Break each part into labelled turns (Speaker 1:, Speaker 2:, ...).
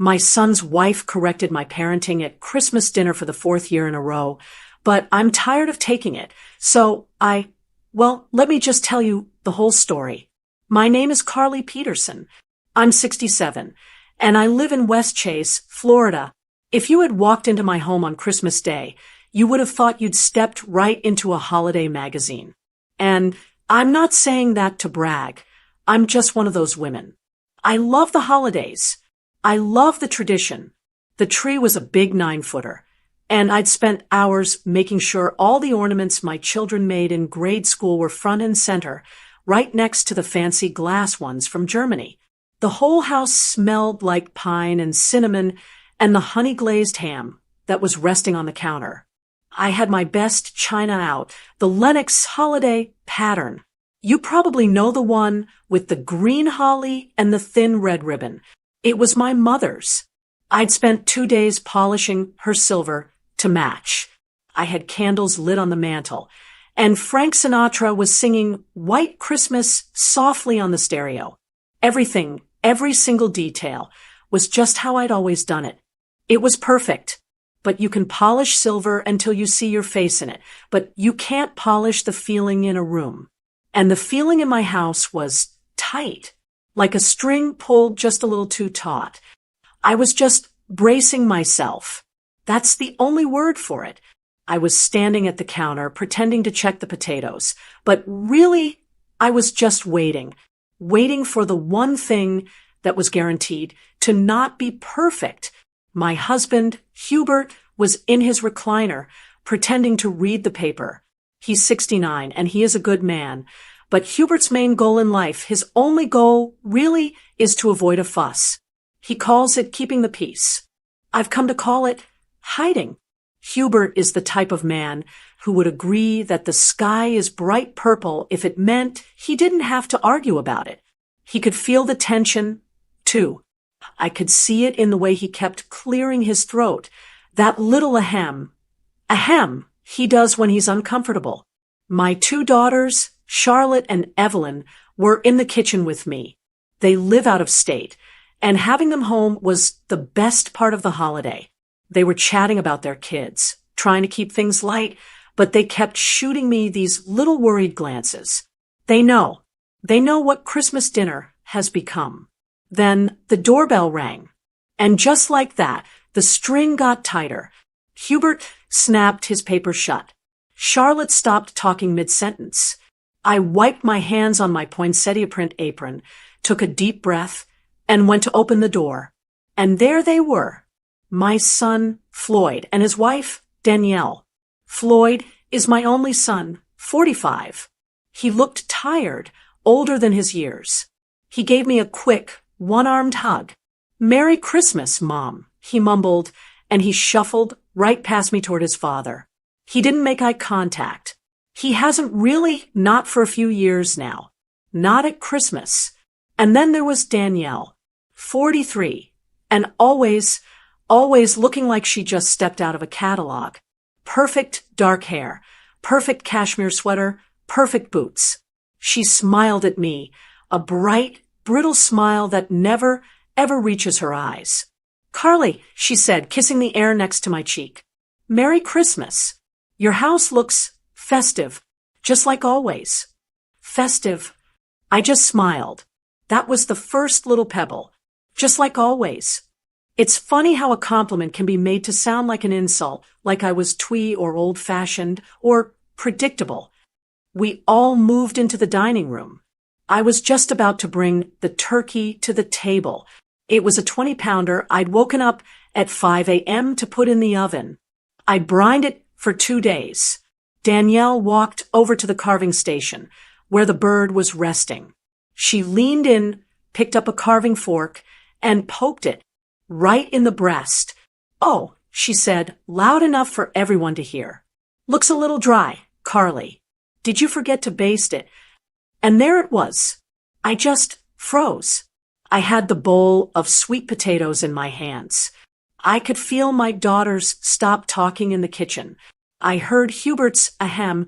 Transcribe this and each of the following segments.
Speaker 1: My son's wife corrected my parenting at Christmas dinner for the fourth year in a row, but I'm tired of taking it. Well, let me just tell you the whole story. My name is Carly Peterson. I'm 67, and I live in West Chase, Florida. If you had walked into my home on Christmas Day, you would have thought you'd stepped right into a holiday magazine. And I'm not saying that to brag. I'm just one of those women. I love the holidays. I love the tradition. The tree was a big 9-footer, and I'd spent hours making sure all the ornaments my children made in grade school were front and center, right next to the fancy glass ones from Germany. The whole house smelled like pine and cinnamon and the honey-glazed ham that was resting on the counter. I had my best china out, the Lenox holiday pattern. You probably know the one with the green holly and the thin red ribbon. It was my mother's. I'd spent 2 days polishing her silver to match. I had candles lit on the mantel, and Frank Sinatra was singing White Christmas softly on the stereo. Everything, every single detail, was just how I'd always done it. It was perfect. But you can polish silver until you see your face in it, but you can't polish the feeling in a room. And the feeling in my house was tight, like a string pulled just a little too taut. I was just bracing myself. That's the only word for it. I was standing at the counter, pretending to check the potatoes, but really, I was just waiting for the one thing that was guaranteed to not be perfect. My husband, Hubert, was in his recliner, pretending to read the paper. He's 69, and he is a good man. But Hubert's main goal in life, his only goal, really, is to avoid a fuss. He calls it keeping the peace. I've come to call it hiding. Hubert is the type of man who would agree that the sky is bright purple if it meant he didn't have to argue about it. He could feel the tension, too. I could see it in the way he kept clearing his throat. That little ahem he does when he's uncomfortable. My 2 daughters, Charlotte and Evelyn, were in the kitchen with me. They live out of state, and having them home was the best part of the holiday. They were chatting about their kids, trying to keep things light, but they kept shooting me these little worried glances. They know what Christmas dinner has become. Then the doorbell rang, and just like that, the string got tighter. Hubert snapped his paper shut. Charlotte stopped talking mid-sentence. I wiped my hands on my poinsettia print apron, took a deep breath, and went to open the door. And there they were, my son, Floyd, and his wife, Danielle. Floyd is my only son, 45. He looked tired, older than his years. He gave me a quick, one-armed hug. "Merry Christmas, Mom," he mumbled, and he shuffled right past me toward his father. He didn't make eye contact. He hasn't really, not for a few years now. Not at Christmas. And then there was Danielle, 43, and always looking like she just stepped out of a catalog. Perfect dark hair, perfect cashmere sweater, perfect boots. She smiled at me, a bright, brittle smile that never, ever reaches her eyes. "Carly," she said, kissing the air next to my cheek. "Merry Christmas. Your house looks festive, just like always." Festive. I just smiled. That was the first little pebble. Just like always. It's funny how a compliment can be made to sound like an insult, like I was twee or old-fashioned or predictable. We all moved into the dining room. I was just about to bring the turkey to the table. It was a 20-pounder I'd woken up at 5 a.m. to put in the oven. I brined it for 2 days. Danielle walked over to the carving station, where the bird was resting. She leaned in, picked up a carving fork, and poked it right in the breast. "Oh," she said, loud enough for everyone to hear. "Looks a little dry, Carly. Did you forget to baste it?" And there it was. I just froze. I had the bowl of sweet potatoes in my hands. I could feel my daughters stop talking in the kitchen. I heard Hubert's ahem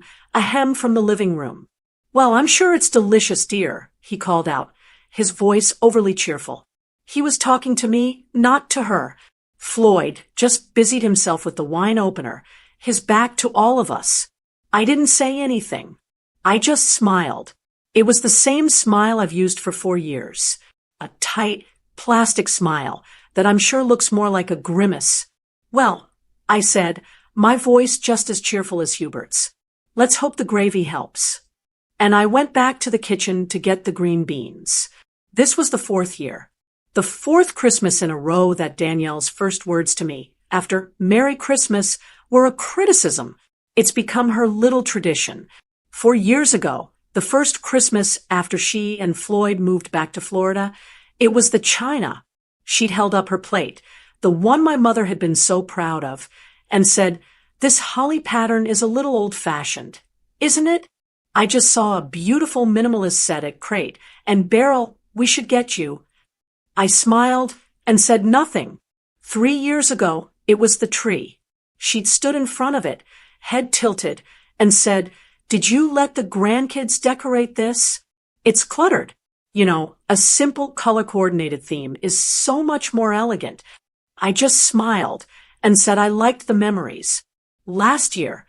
Speaker 1: from the living room. "Well, I'm sure it's delicious, dear," he called out, his voice overly cheerful. He was talking to me, not to her. Floyd just busied himself with the wine opener, his back to all of us. I didn't say anything. I just smiled. It was the same smile I've used for 4 years. A tight, plastic smile that I'm sure looks more like a grimace. Well, I said, my voice just as cheerful as Hubert's. Let's hope the gravy helps. And I went back to the kitchen to get the green beans. This was the 4th year. The 4th Christmas in a row that Danielle's first words to me, after Merry Christmas, were a criticism. It's become her little tradition. 4 years ago, the first Christmas after she and Floyd moved back to Florida, it was the china. She'd held up her plate, the one my mother had been so proud of, and said, "This holly pattern is a little old-fashioned, isn't it? I just saw a beautiful minimalist set at Crate, and Beryl, we should get you." I smiled and said nothing. 3 years ago, it was the tree. She'd stood in front of it, head tilted, and said, "Did you let the grandkids decorate this? It's cluttered. You know, a simple color-coordinated theme is so much more elegant." I just smiled and said I liked the memories. Last year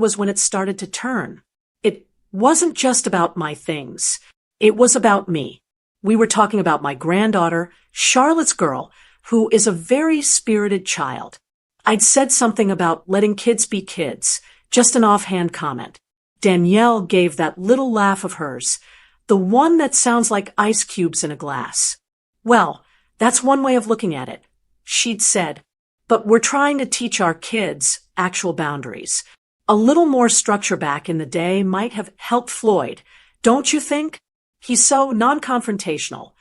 Speaker 1: was when it started to turn. It wasn't just about my things. It was about me. We were talking about my granddaughter, Charlotte's girl, who is a very spirited child. I'd said something about letting kids be kids, just an offhand comment. Danielle gave that little laugh of hers, the one that sounds like ice cubes in a glass. "Well, that's one way of looking at it," she'd said. "But we're trying to teach our kids actual boundaries. A little more structure back in the day might have helped Floyd, don't you think? He's so non-confrontational."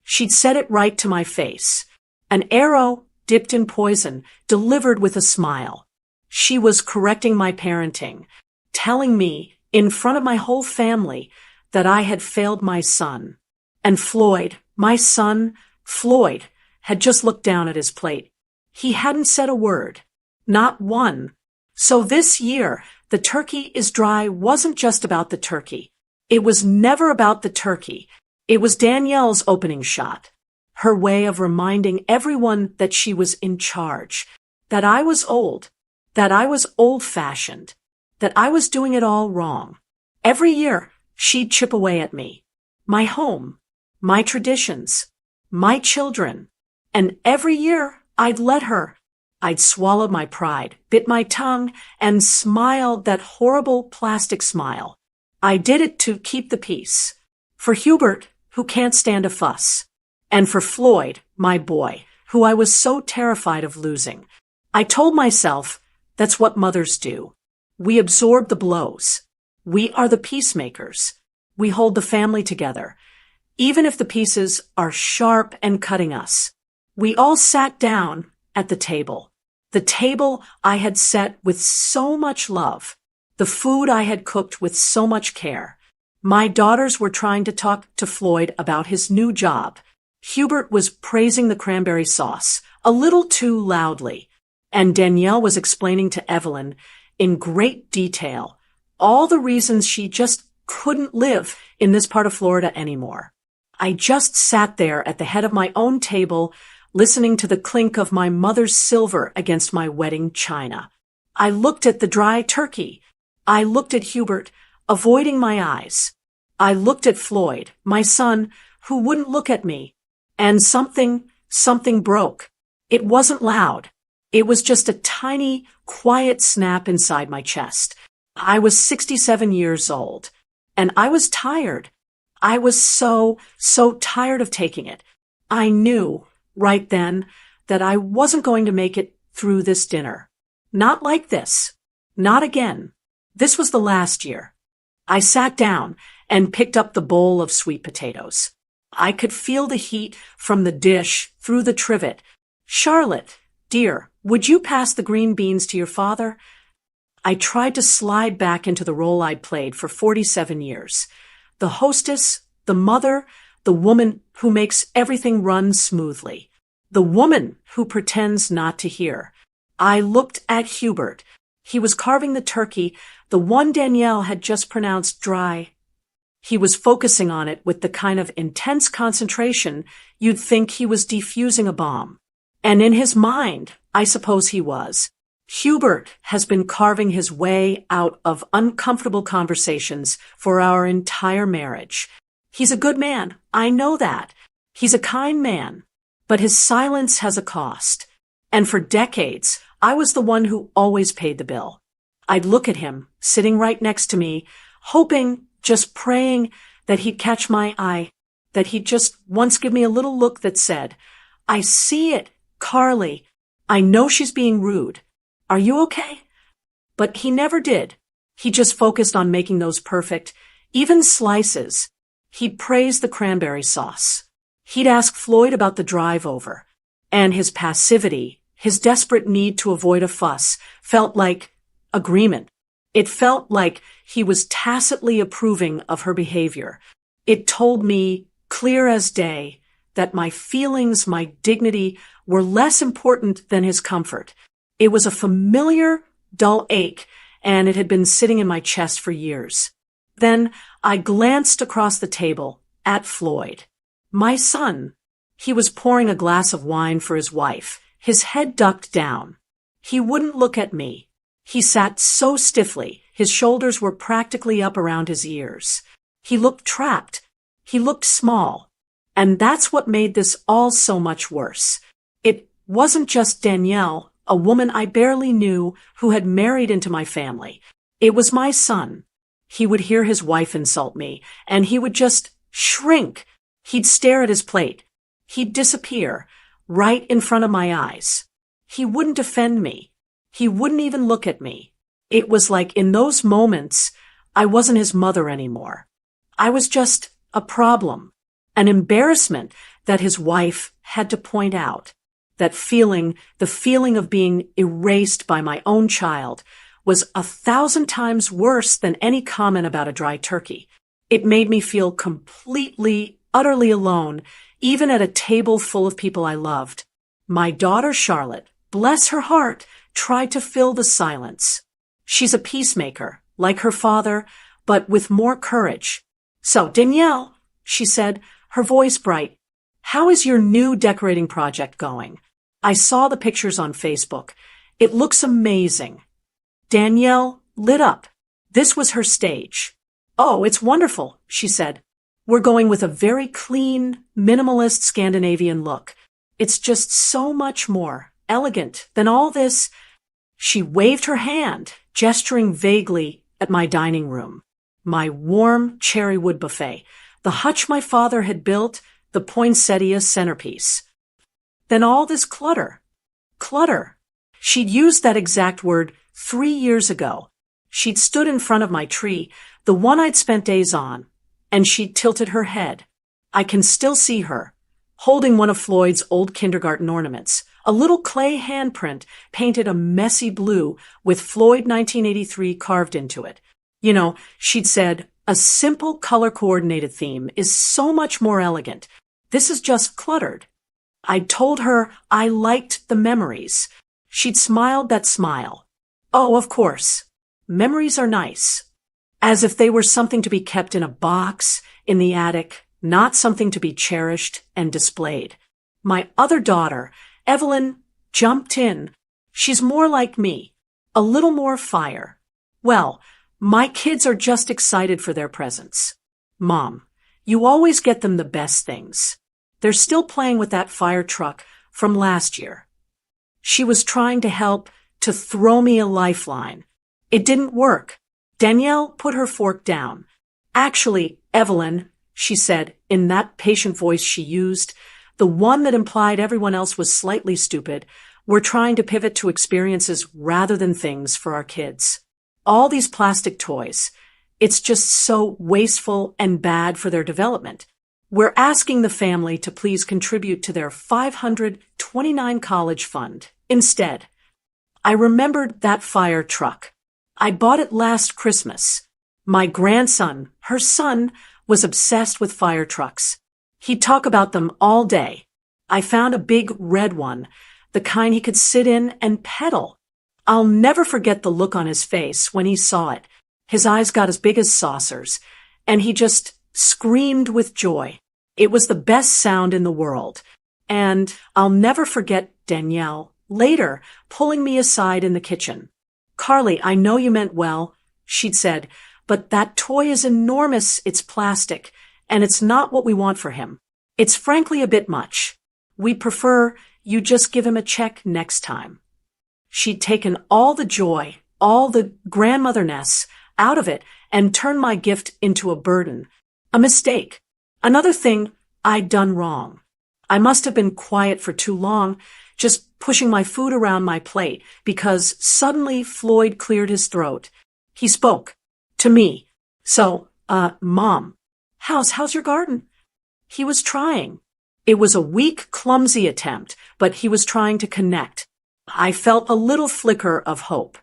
Speaker 1: She'd said it right to my face. An arrow dipped in poison, delivered with a smile. She was correcting my parenting, telling me, in front of my whole family, that I had failed my son. And Floyd, my son, Floyd, had just looked down at his plate. He hadn't said a word. Not one. So this year, the turkey is dry wasn't just about the turkey. It was never about the turkey. It was Danielle's opening shot. Her way of reminding everyone that she was in charge, that I was old, that I was old-fashioned, that I was doing it all wrong. Every year, she'd chip away at me. My home, my traditions, my children. And every year, I'd let her. I'd swallow my pride, bit my tongue, and smiled that horrible plastic smile. I did it to keep the peace. For Hubert, who can't stand a fuss. And for Floyd, my boy, who I was so terrified of losing. I told myself, that's what mothers do. We absorb the blows. We are the peacemakers. We hold the family together, even if the pieces are sharp and cutting us. We all sat down at the table I had set with so much love, the food I had cooked with so much care. My daughters were trying to talk to Floyd about his new job. Hubert was praising the cranberry sauce, a little too loudly, and Danielle was explaining to Evelyn, in great detail, all the reasons she just couldn't live in this part of Florida anymore. I just sat there at the head of my own table, listening to the clink of my mother's silver against my wedding china. I looked at the dry turkey. I looked at Hubert, avoiding my eyes. I looked at Floyd, my son, who wouldn't look at me. And something broke. It wasn't loud. It was just a tiny, quiet snap inside my chest. I was 67 years old, and I was tired. I was so tired of taking it. I knew, right then, that I wasn't going to make it through this dinner. Not like this. Not again. This was the last year. I sat down and picked up the bowl of sweet potatoes. I could feel the heat from the dish through the trivet. "Charlotte, dear, would you pass the green beans to your father?" I tried to slide back into the role I'd played for 47 years. The hostess, the mother, the woman who makes everything run smoothly. The woman who pretends not to hear. I looked at Hubert. He was carving the turkey, the one Danielle had just pronounced dry. He was focusing on it with the kind of intense concentration you'd think he was defusing a bomb. And in his mind, I suppose he was. Hubert has been carving his way out of uncomfortable conversations for our entire marriage. He's a good man, I know that. He's a kind man. But his silence has a cost. And for decades, I was the one who always paid the bill. I'd look at him, sitting right next to me, hoping, just praying, that he'd catch my eye, that he'd just once give me a little look that said, "I see it, Carly. I know she's being rude. Are you okay?" But he never did. He just focused on making those perfect, even slices. He'd praise the cranberry sauce. He'd ask Floyd about the drive over. And his passivity, his desperate need to avoid a fuss, felt like agreement. It felt like he was tacitly approving of her behavior. It told me, clear as day, that my feelings, my dignity, were less important than his comfort. It was a familiar, dull ache, and it had been sitting in my chest for years. Then I glanced across the table at Floyd. My son. He was pouring a glass of wine for his wife, his head ducked down. He wouldn't look at me. He sat so stiffly, his shoulders were practically up around his ears. He looked trapped. He looked small. And that's what made this all so much worse. It wasn't just Danielle, a woman I barely knew who had married into my family. It was my son. He would hear his wife insult me, and he would just shrink. He'd stare at his plate. He'd disappear, right in front of my eyes. He wouldn't defend me. He wouldn't even look at me. It was like in those moments, I wasn't his mother anymore. I was just a problem, an embarrassment that his wife had to point out. That feeling, the feeling of being erased by my own child, was 1,000 times worse than any comment about a dry turkey. It made me feel completely, utterly alone, even at a table full of people I loved. My daughter Charlotte, bless her heart, tried to fill the silence. She's a peacemaker, like her father, but with more courage. "So, Danielle," she said, her voice bright, "how is your new decorating project going? I saw the pictures on Facebook. It looks amazing." Danielle lit up. This was her stage. "Oh, it's wonderful," she said. "We're going with a very clean, minimalist Scandinavian look. It's just so much more elegant than all this." She waved her hand, gesturing vaguely at my dining room. My warm cherry wood buffet, the hutch my father had built, the poinsettia centerpiece. Then all this clutter. Clutter. She'd used that exact word 3 years ago. She'd stood in front of my tree, the one I'd spent days on, and she'd tilted her head. I can still see her, holding one of Floyd's old kindergarten ornaments, a little clay handprint painted a messy blue with Floyd 1983 carved into it. You know, she'd said, "A simple color-coordinated theme is so much more elegant. This is just cluttered." I'd told her I liked the memories. She'd smiled that smile. "Oh, of course. Memories are nice." As if they were something to be kept in a box, in the attic, not something to be cherished and displayed. My other daughter, Evelyn, jumped in. She's more like me. A little more fire. "Well, my kids are just excited for their presents. Mom, you always get them the best things. They're still playing with that fire truck from last year." She was trying to help, to throw me a lifeline. It didn't work. Danielle put her fork down. "Actually, Evelyn," she said in that patient voice she used, the one that implied everyone else was slightly stupid, "we're trying to pivot to experiences rather than things for our kids. All these plastic toys, it's just so wasteful and bad for their development. We're asking the family to please contribute to their $529 college fund instead." I remembered that fire truck. I bought it last Christmas. My grandson, her son, was obsessed with fire trucks. He'd talk about them all day. I found a big red one, the kind he could sit in and pedal. I'll never forget the look on his face when he saw it. His eyes got as big as saucers, and he just screamed with joy. It was the best sound in the world. And I'll never forget Danielle later pulling me aside in the kitchen. "Carly, I know you meant well," she'd said, "but that toy is enormous, it's plastic, and it's not what we want for him. It's frankly a bit much. We prefer you just give him a check next time." She'd taken all the joy, all the grandmotherness out of it and turned my gift into a burden. A mistake. Another thing I'd done wrong. I must have been quiet for too long, just pushing my food around my plate, because suddenly Floyd cleared his throat. He spoke. To me. "So, Mom, how's your garden?" He was trying. It was a weak, clumsy attempt, but he was trying to connect. I felt a little flicker of hope.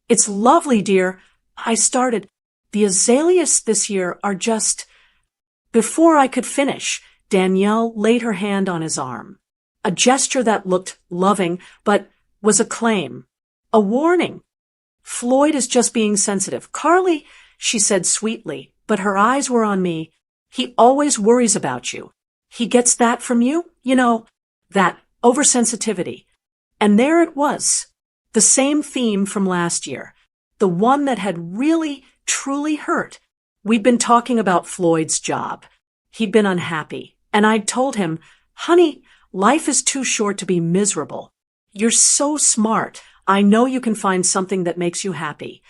Speaker 1: "It's lovely, dear," I started. "The azaleas this year are just—" Before I could finish, Danielle laid her hand on his arm. A gesture that looked loving, but was a claim. A warning. "Floyd is just being sensitive. Carly," she said sweetly, but her eyes were on me. "He always worries about you. He gets that from you, that oversensitivity." And there it was. The same theme from last year. The one that had really, truly hurt. We'd been talking about Floyd's job. He'd been unhappy. And I'd told him, "Honey, life is too short to be miserable. You're so smart. I know you can find something that makes you happy."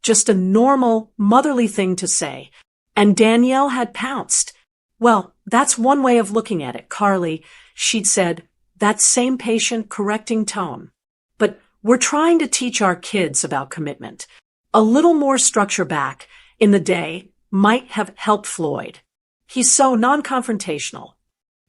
Speaker 1: Just a normal, motherly thing to say. And Danielle had pounced. "Well, that's one way of looking at it, Carly," she'd said, that same patient, correcting tone. "But we're trying to teach our kids about commitment. A little more structure back in the day might have helped Floyd. He's so non-confrontational."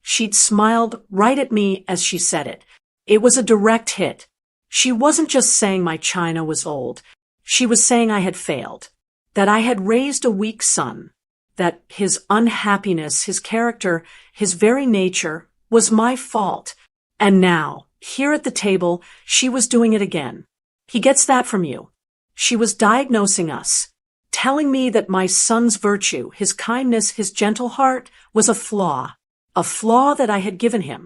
Speaker 1: She'd smiled right at me as she said it. It was a direct hit. She wasn't just saying my china was old. She was saying I had failed, that I had raised a weak son, that his unhappiness, his character, his very nature was my fault. And now, here at the table, she was doing it again. "He gets that from you." She was diagnosing us, telling me that my son's virtue, his kindness, his gentle heart, was a flaw that I had given him.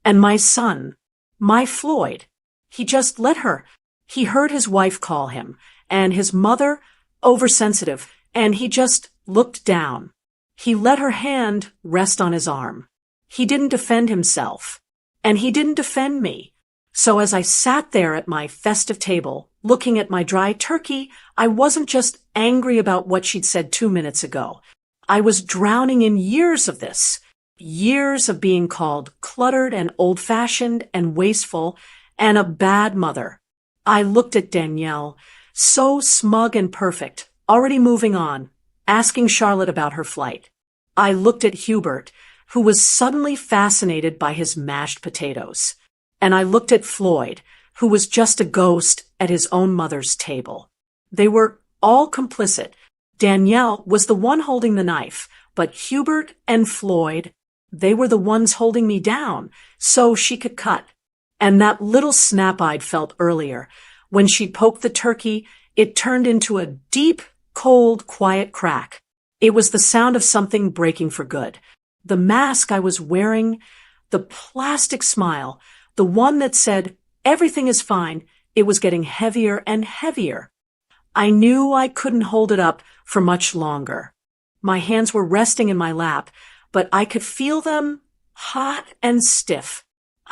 Speaker 1: And my son, my Floyd, he just let her. He heard his wife call him, and his mother, oversensitive, and he just looked down. He let her hand rest on his arm. He didn't defend himself, and he didn't defend me. So as I sat there at my festive table, looking at my dry turkey, I wasn't just angry about what she'd said 2 minutes ago. I was drowning in years of this. Years of being called cluttered and old-fashioned and wasteful and a bad mother. I looked at Danielle, so smug and perfect, already moving on, asking Charlotte about her flight. I looked at Hubert, who was suddenly fascinated by his mashed potatoes. And I looked at Floyd, who was just a ghost at his own mother's table. They were all complicit. Danielle was the one holding the knife, but Hubert and Floyd, they were the ones holding me down so she could cut. And that little snap I'd felt earlier, when she poked the turkey, it turned into a deep, cold, quiet crack. It was the sound of something breaking for good. The mask I was wearing, the plastic smile, the one that said, "Everything is fine," it was getting heavier and heavier. I knew I couldn't hold it up for much longer. My hands were resting in my lap, but I could feel them hot and stiff.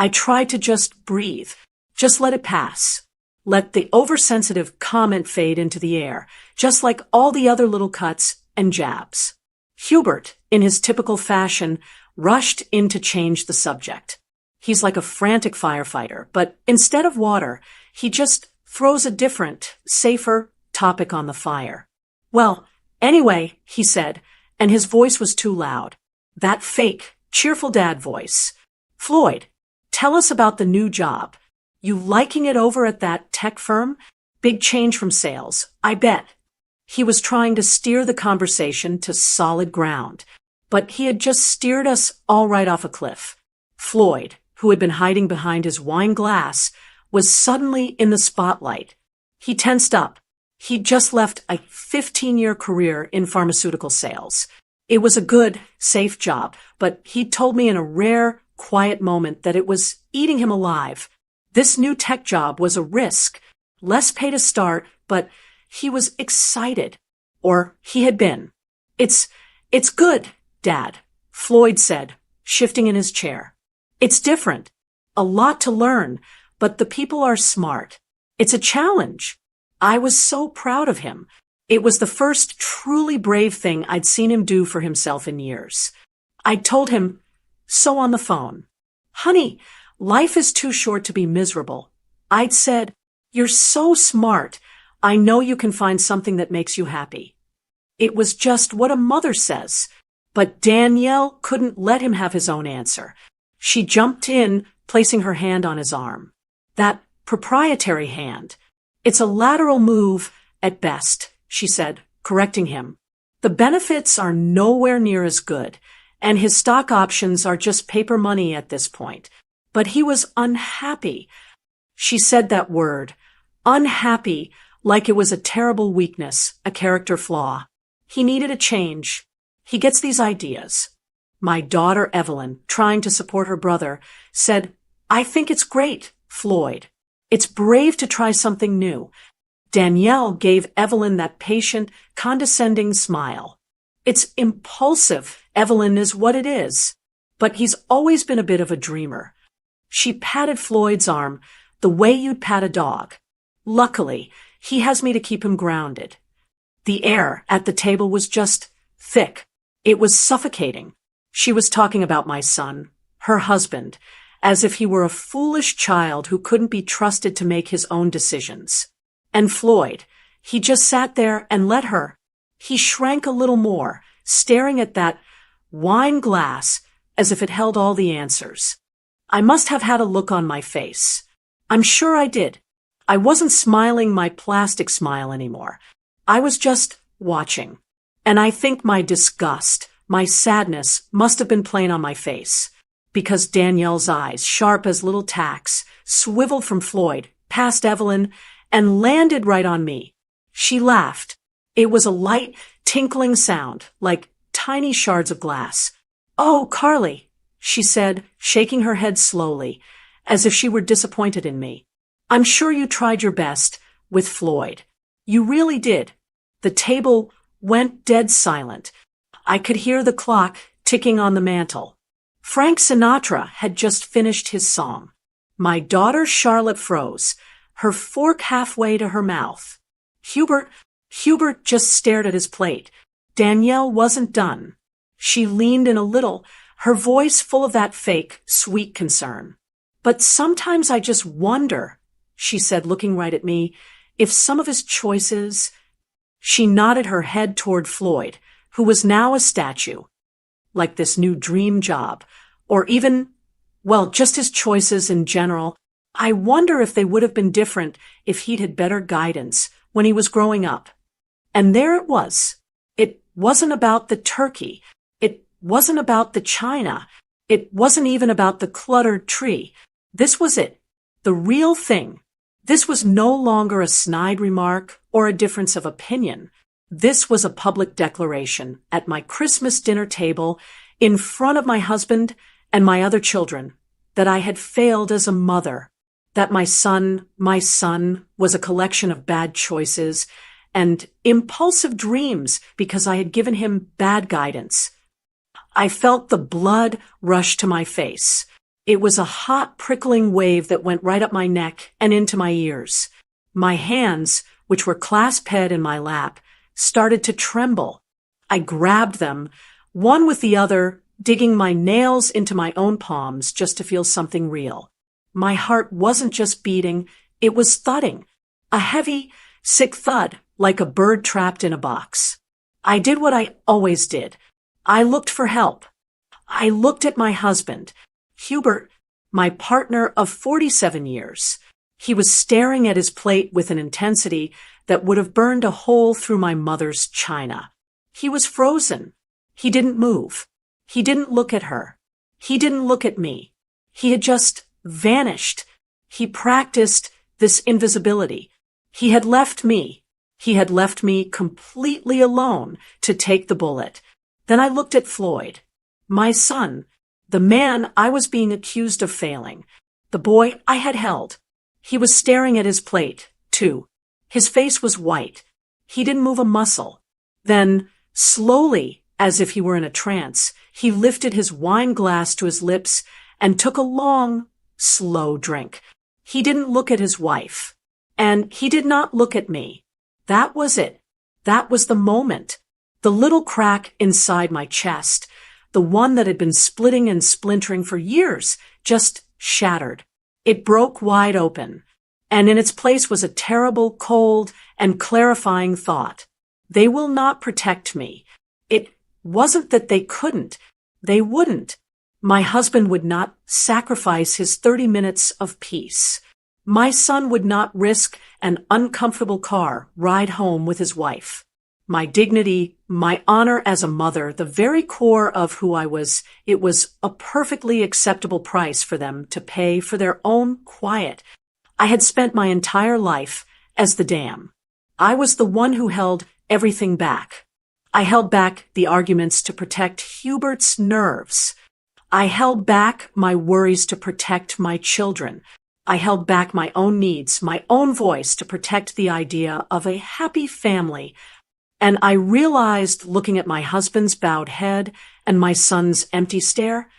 Speaker 1: I tried to just breathe, just let it pass. Let the oversensitive comment fade into the air, just like all the other little cuts and jabs. Hubert, in his typical fashion, rushed in to change the subject. He's like a frantic firefighter, but instead of water, he just throws a different, safer topic on the fire. "Well, anyway," he said, and his voice was too loud. That fake, cheerful dad voice. "Floyd, tell us about the new job. You liking it over at that tech firm? Big change from sales, I bet." He was trying to steer the conversation to solid ground, but he had just steered us all right off a cliff. Floyd, who had been hiding behind his wine glass, was suddenly in the spotlight. He tensed up. He'd just left a 15-year career in pharmaceutical sales. It was a good, safe job, but he told me in a rare, quiet moment that it was eating him alive. This new tech job was a risk, less pay to start, but he was excited. Or he had been. It's good, Dad, Floyd said, shifting in his chair. It's different. A lot to learn, but the people are smart. It's a challenge. I was so proud of him. It was the first truly brave thing I'd seen him do for himself in years. I told him so on the phone. Honey, life is too short to be miserable. I'd said, you're so smart. I know you can find something that makes you happy. It was just what a mother says. But Danielle couldn't let him have his own answer. She jumped in, placing her hand on his arm. That proprietary hand. It's a lateral move at best, she said, correcting him. The benefits are nowhere near as good, and his stock options are just paper money at this point. But he was unhappy. She said that word, unhappy, like it was a terrible weakness, a character flaw. He needed a change. He gets these ideas. My daughter Evelyn, trying to support her brother, said, I think it's great, Floyd. It's brave to try something new. Danielle gave Evelyn that patient, condescending smile. It's impulsive, Evelyn is what it is. But he's always been a bit of a dreamer. She patted Floyd's arm the way you'd pat a dog. Luckily, he has me to keep him grounded. The air at the table was just thick. It was suffocating. She was talking about my son, her husband, as if he were a foolish child who couldn't be trusted to make his own decisions. And Floyd, he just sat there and let her. He shrank a little more, staring at that wine glass as if it held all the answers. I must have had a look on my face. I'm sure I did. I wasn't smiling my plastic smile anymore. I was just watching. And I think my disgust, my sadness must have been plain on my face, because Danielle's eyes, sharp as little tacks, swiveled from Floyd, past Evelyn, and landed right on me. She laughed. It was a light, tinkling sound, like tiny shards of glass. Oh, Carly, she said, shaking her head slowly, as if she were disappointed in me. I'm sure you tried your best with Floyd. You really did. The table went dead silent. I could hear the clock ticking on the mantel. Frank Sinatra had just finished his song. My daughter Charlotte froze, her fork halfway to her mouth. Hubert just stared at his plate. Danielle wasn't done. She leaned in a little, her voice full of that fake, sweet concern. But sometimes I just wonder, she said, looking right at me, if some of his choices... She nodded her head toward Floyd, who was now a statue, like this new dream job, or even, well, just his choices in general. I wonder if they would have been different if he'd had better guidance when he was growing up. And there it was. It wasn't about the turkey. It wasn't about the china. It wasn't even about the cluttered tree. This was it. The real thing. This was no longer a snide remark or a difference of opinion. This was a public declaration at my Christmas dinner table in front of my husband and my other children that I had failed as a mother, that my son was a collection of bad choices and impulsive dreams because I had given him bad guidance. I felt the blood rush to my face. It was a hot, prickling wave that went right up my neck and into my ears. My hands, which were clasped in my lap, started to tremble. I grabbed them, one with the other, digging my nails into my own palms just to feel something real. My heart wasn't just beating, it was thudding. A heavy, sick thud, like a bird trapped in a box. I did what I always did. I looked for help. I looked at my husband, Hubert, my partner of 47 years. He was staring at his plate with an intensity that would have burned a hole through my mother's china. He was frozen. He didn't move. He didn't look at her. He didn't look at me. He had just vanished. He practiced this invisibility. He had left me. He had left me completely alone to take the bullet. Then I looked at Floyd, my son, the man I was being accused of failing, the boy I had held. He was staring at his plate, too. His face was white. He didn't move a muscle. Then, slowly, as if he were in a trance, he lifted his wine glass to his lips and took a long, slow drink. He didn't look at his wife. And he did not look at me. That was it. That was the moment. The little crack inside my chest, the one that had been splitting and splintering for years, just shattered. It broke wide open, and in its place was a terrible, cold, and clarifying thought. They will not protect me. It wasn't that they couldn't. They wouldn't. My husband would not sacrifice his 30 minutes of peace. My son would not risk an uncomfortable car ride home with his wife. My dignity, my honor as a mother, the very core of who I was, it was a perfectly acceptable price for them to pay for their own quiet. I had spent my entire life as the dam. I was the one who held everything back. I held back the arguments to protect Hubert's nerves. I held back my worries to protect my children. I held back my own needs, my own voice to protect the idea of a happy family. And I realized, looking at my husband's bowed head and my son's empty stare,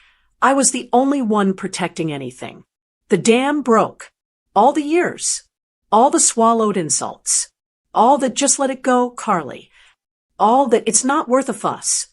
Speaker 1: I was the only one protecting anything. The dam broke. All the years. All the swallowed insults. All the just let it go, Carly. All that it's not worth a fuss.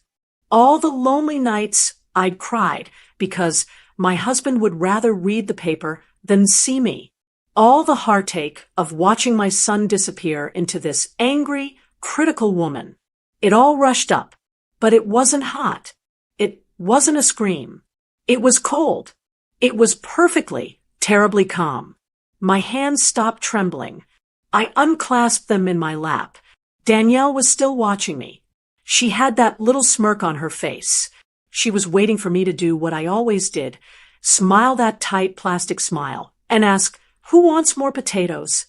Speaker 1: All the lonely nights I'd cried because my husband would rather read the paper than see me. All the heartache of watching my son disappear into this angry, critical woman. It all rushed up, but it wasn't hot. It wasn't a scream. It was cold. It was perfectly, terribly calm. My hands stopped trembling. I unclasped them in my lap. Danielle was still watching me. She had that little smirk on her face. She was waiting for me to do what I always did, smile that tight plastic smile, and ask, "Who wants more potatoes?"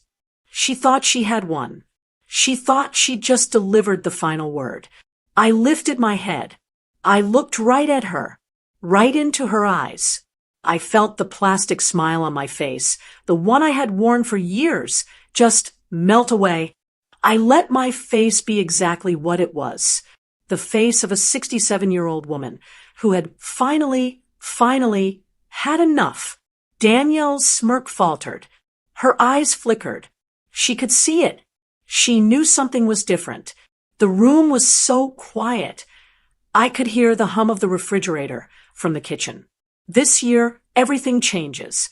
Speaker 1: She thought she had one. She thought she'd just delivered the final word. I lifted my head. I looked right at her, right into her eyes. I felt the plastic smile on my face, the one I had worn for years, just melt away. I let my face be exactly what it was, the face of a 67-year-old woman who had finally had enough. Danielle's smirk faltered. Her eyes flickered. She could see it. She knew something was different. The room was so quiet. I could hear the hum of the refrigerator from the kitchen. This year, everything changes.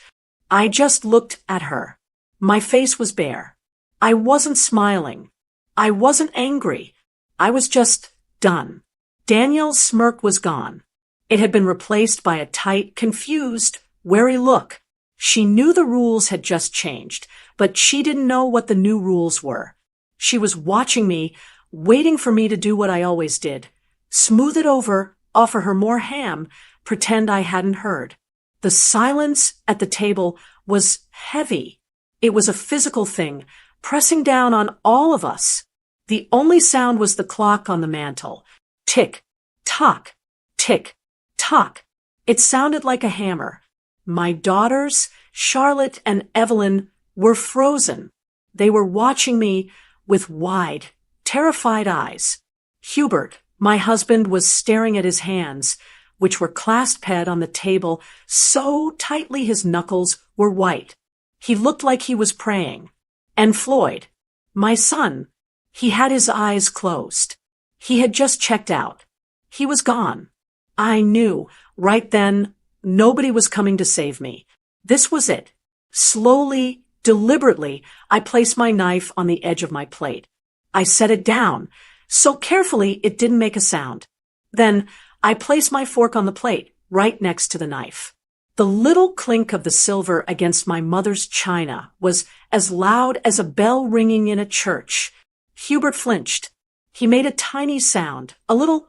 Speaker 1: I just looked at her. My face was bare. I wasn't smiling. I wasn't angry. I was just done. Danielle's smirk was gone. It had been replaced by a tight, confused, wary look. She knew the rules had just changed, but she didn't know what the new rules were. She was watching me, waiting for me to do what I always did. Smooth it over, offer her more ham, pretend I hadn't heard. The silence at the table was heavy. It was a physical thing, pressing down on all of us. The only sound was the clock on the mantel. Tick, tock, tick, tock. It sounded like a hammer. My daughters, Charlotte and Evelyn, were frozen. They were watching me with wide, terrified eyes. Hubert, my husband, was staring at his hands, which were clasped on the table so tightly his knuckles were white. He looked like he was praying. And Floyd, my son, he had his eyes closed. He had just checked out. He was gone. I knew, right then, nobody was coming to save me. This was it. Slowly, deliberately, I placed my knife on the edge of my plate. I set it down, so carefully it didn't make a sound. Then I placed my fork on the plate, right next to the knife. The little clink of the silver against my mother's china was as loud as a bell ringing in a church. Hubert flinched. He made a tiny sound, a little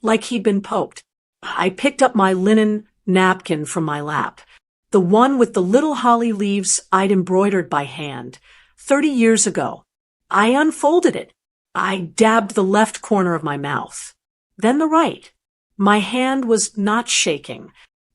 Speaker 1: like he'd been poked. I picked up my linen napkin from my lap, the one with the little holly leaves I'd embroidered by hand 30 years ago. I unfolded it. I dabbed the left corner of my mouth. then the right. My hand was not shaking.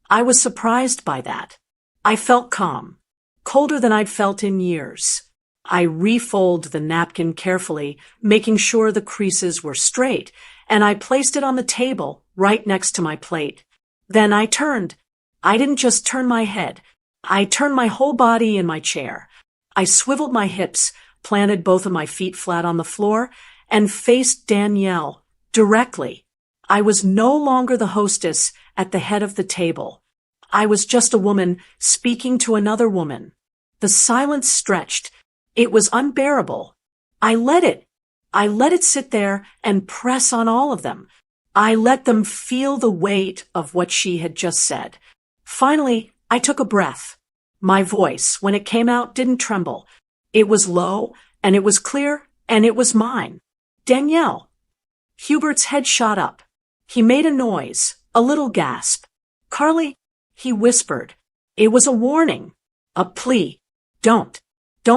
Speaker 1: I was surprised by that. I felt calm, colder than I'd felt in years. I refolded the napkin carefully, making sure the creases were straight, and I placed it on the table right next to my plate. Then I turned. I didn't just turn my head. I turned my whole body in my chair. I swiveled my hips, planted both of my feet flat on the floor, and faced Danielle directly. I was no longer the hostess at the head of the table. I was just a woman speaking to another woman. The silence stretched. It was unbearable. I let it sit there and press on all of them. I let them feel the weight of what she had just said. Finally, I took a breath. My voice, when it came out, didn't tremble. It was low, and it was clear, and it was mine. Danielle. Hubert's head shot up. He made a noise, a little gasp. Carly, he whispered. It was a warning, a plea. Don't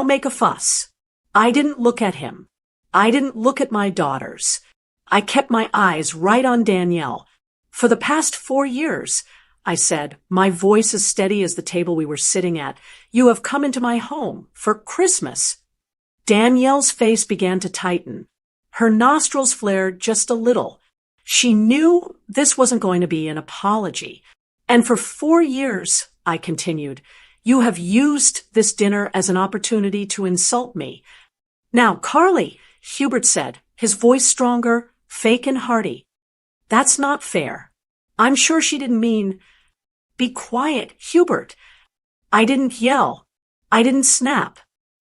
Speaker 1: make a fuss. I didn't look at him. I didn't look at my daughters. I kept my eyes right on Danielle. For the past 4 years, I said, my voice as steady as the table we were sitting at, you have come into my home for Christmas. Danielle's face began to tighten. Her nostrils flared just a little. She knew this wasn't going to be an apology. And for 4 years, I continued, you have used this dinner as an opportunity to insult me. Now, Carly, Hubert said, his voice stronger, fake and hearty. That's not fair. I'm sure she didn't mean. Be quiet, Hubert. I didn't yell. I didn't snap.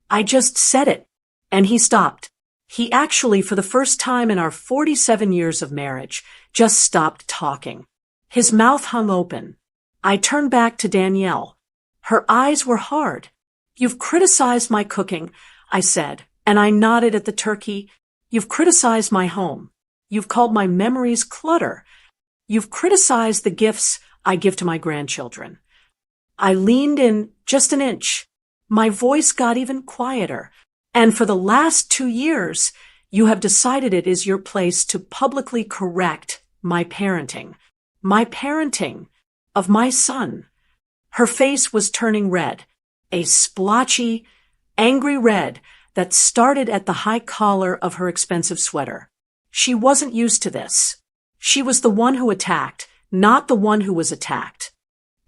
Speaker 1: I just said it. And he stopped. He actually, for the first time in our 47 years of marriage, just stopped talking. His mouth hung open. I turned back to Danielle. Her eyes were hard. You've criticized my cooking, I said, and I nodded at the turkey. You've criticized my home. You've called my memories clutter. You've criticized the gifts I give to my grandchildren. I leaned in just an inch. My voice got even quieter. And for the last 2 years, you have decided it is your place to publicly correct my parenting of my son. Her face was turning red, a splotchy, angry red that started at the high collar of her expensive sweater. She wasn't used to this. She was the one who attacked, not the one who was attacked.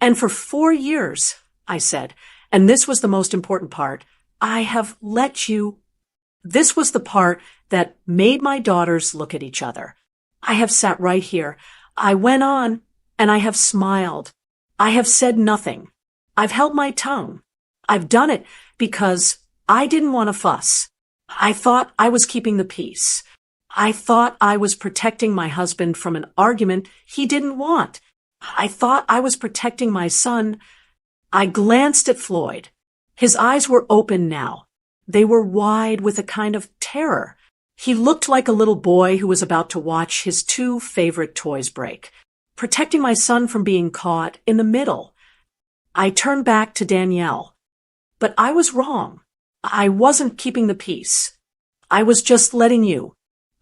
Speaker 1: And for 4 years, I said, and this was the most important part, I have let you. This was the part that made my daughters look at each other. I have sat right here. I went on, and I have smiled. I have said nothing. I've held my tongue. I've done it because I didn't want to fuss. I thought I was keeping the peace. I thought I was protecting my husband from an argument he didn't want. I thought I was protecting my son. I glanced at Floyd. His eyes were open now. They were wide with a kind of terror. He looked like a little boy who was about to watch his 2 favorite toys break, protecting my son from being caught in the middle. I turned back to Danielle. But I was wrong. I wasn't keeping the peace. I was just letting you.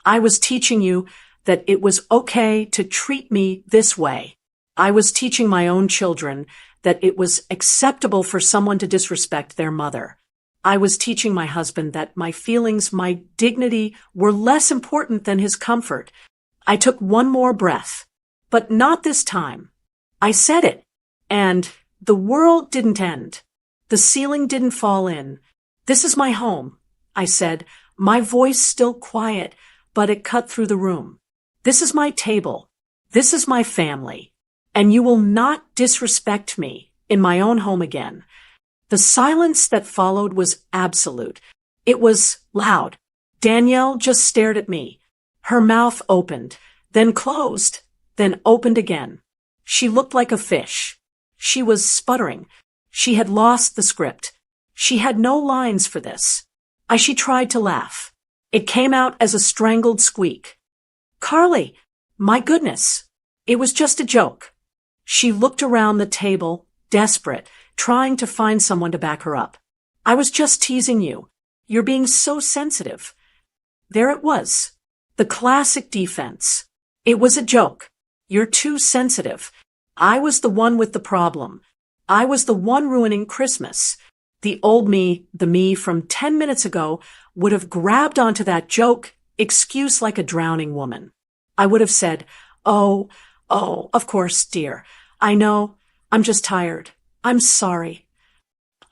Speaker 1: I was teaching you that it was okay to treat me this way. I was teaching my own children that it was acceptable for someone to disrespect their mother. I was teaching my husband that my feelings, my dignity were less important than his comfort. I took one more breath, but not this time. I said it, and the world didn't end. The ceiling didn't fall in. This is my home, I said, my voice still quiet, but it cut through the room. This is my table. This is my family. And you will not disrespect me in my own home again. The silence that followed was absolute. It was loud. Danielle just stared at me. Her mouth opened, then closed, then opened again. She looked like a fish. She was sputtering. She had lost the script. She had no lines for this. She tried to laugh. It came out as a strangled squeak. Carly, my goodness, it was just a joke. She looked around the table, desperate, trying to find someone to back her up. I was just teasing you. You're being so sensitive. There it was. The classic defense. It was a joke. You're too sensitive. I was the one with the problem. I was the one ruining Christmas. The old me, the me from 10 minutes ago, would have grabbed onto that joke excuse like a drowning woman. I would have said, "Oh, of course, dear. I know. I'm just tired. I'm sorry."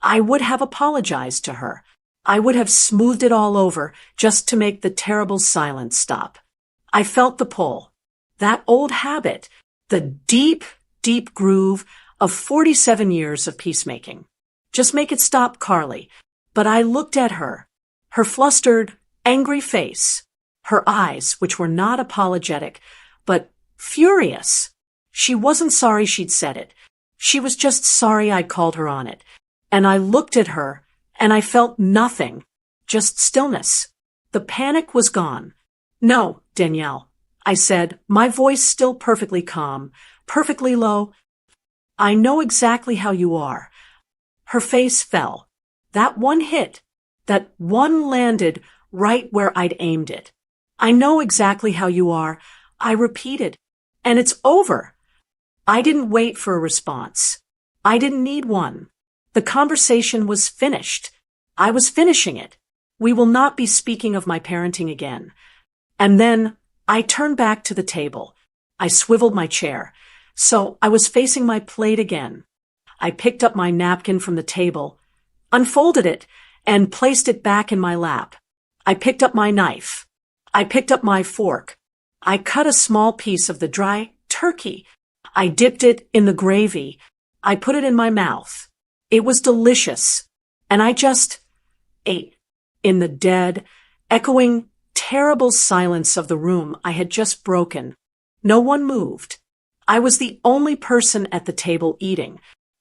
Speaker 1: I would have apologized to her. I would have smoothed it all over just to make the terrible silence stop. I felt the pull. That old habit, the deep, deep groove of 47 years of peacemaking. Just make it stop, Carly. But I looked at her, her flustered, angry face, her eyes, which were not apologetic, but furious. She wasn't sorry she'd said it. She was just sorry I'd called her on it. And I looked at her, and I felt nothing, just stillness. The panic was gone. "No, Danielle," I said, my voice still perfectly calm, perfectly low. "I know exactly how you are." Her face fell. That one hit, that one landed right where I'd aimed it. "I know exactly how you are," I repeated. "And it's over." I didn't wait for a response. I didn't need one. The conversation was finished. I was finishing it. We will not be speaking of my parenting again. And then I turned back to the table. I swiveled my chair. So I was facing my plate again. I picked up my napkin from the table, unfolded it, and placed it back in my lap. I picked up my knife. I picked up my fork. I cut a small piece of the dry turkey. I dipped it in the gravy. I put it in my mouth. It was delicious. And I just ate. In the dead, echoing, terrible silence of the room I had just broken, no one moved. I was the only person at the table eating.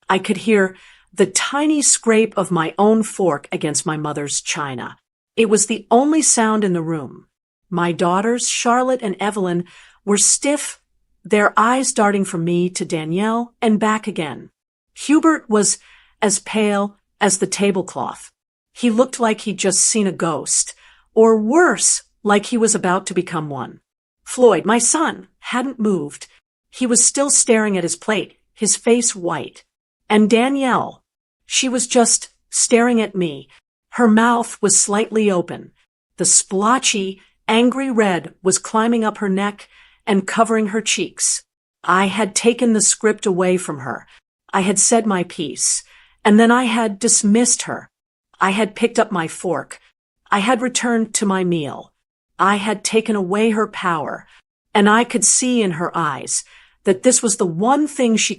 Speaker 1: I could hear the tiny scrape of my own fork against my mother's china. It was the only sound in the room. My daughters, Charlotte and Evelyn, were stiff, their eyes darting from me to Danielle and back again. Hubert was as pale as the tablecloth. He looked like he'd just seen a ghost, or worse, like he was about to become one. Floyd, my son, hadn't moved. He was still staring at his plate, his face white. And Danielle, she was just staring at me. Her mouth was slightly open. The splotchy, angry red was climbing up her neck and covering her cheeks. I had taken the script away from her. I had said my piece, and then I had dismissed her. I had picked up my fork. I had returned to my meal. I had taken away her power, and I could see in her eyes that this was the one thing she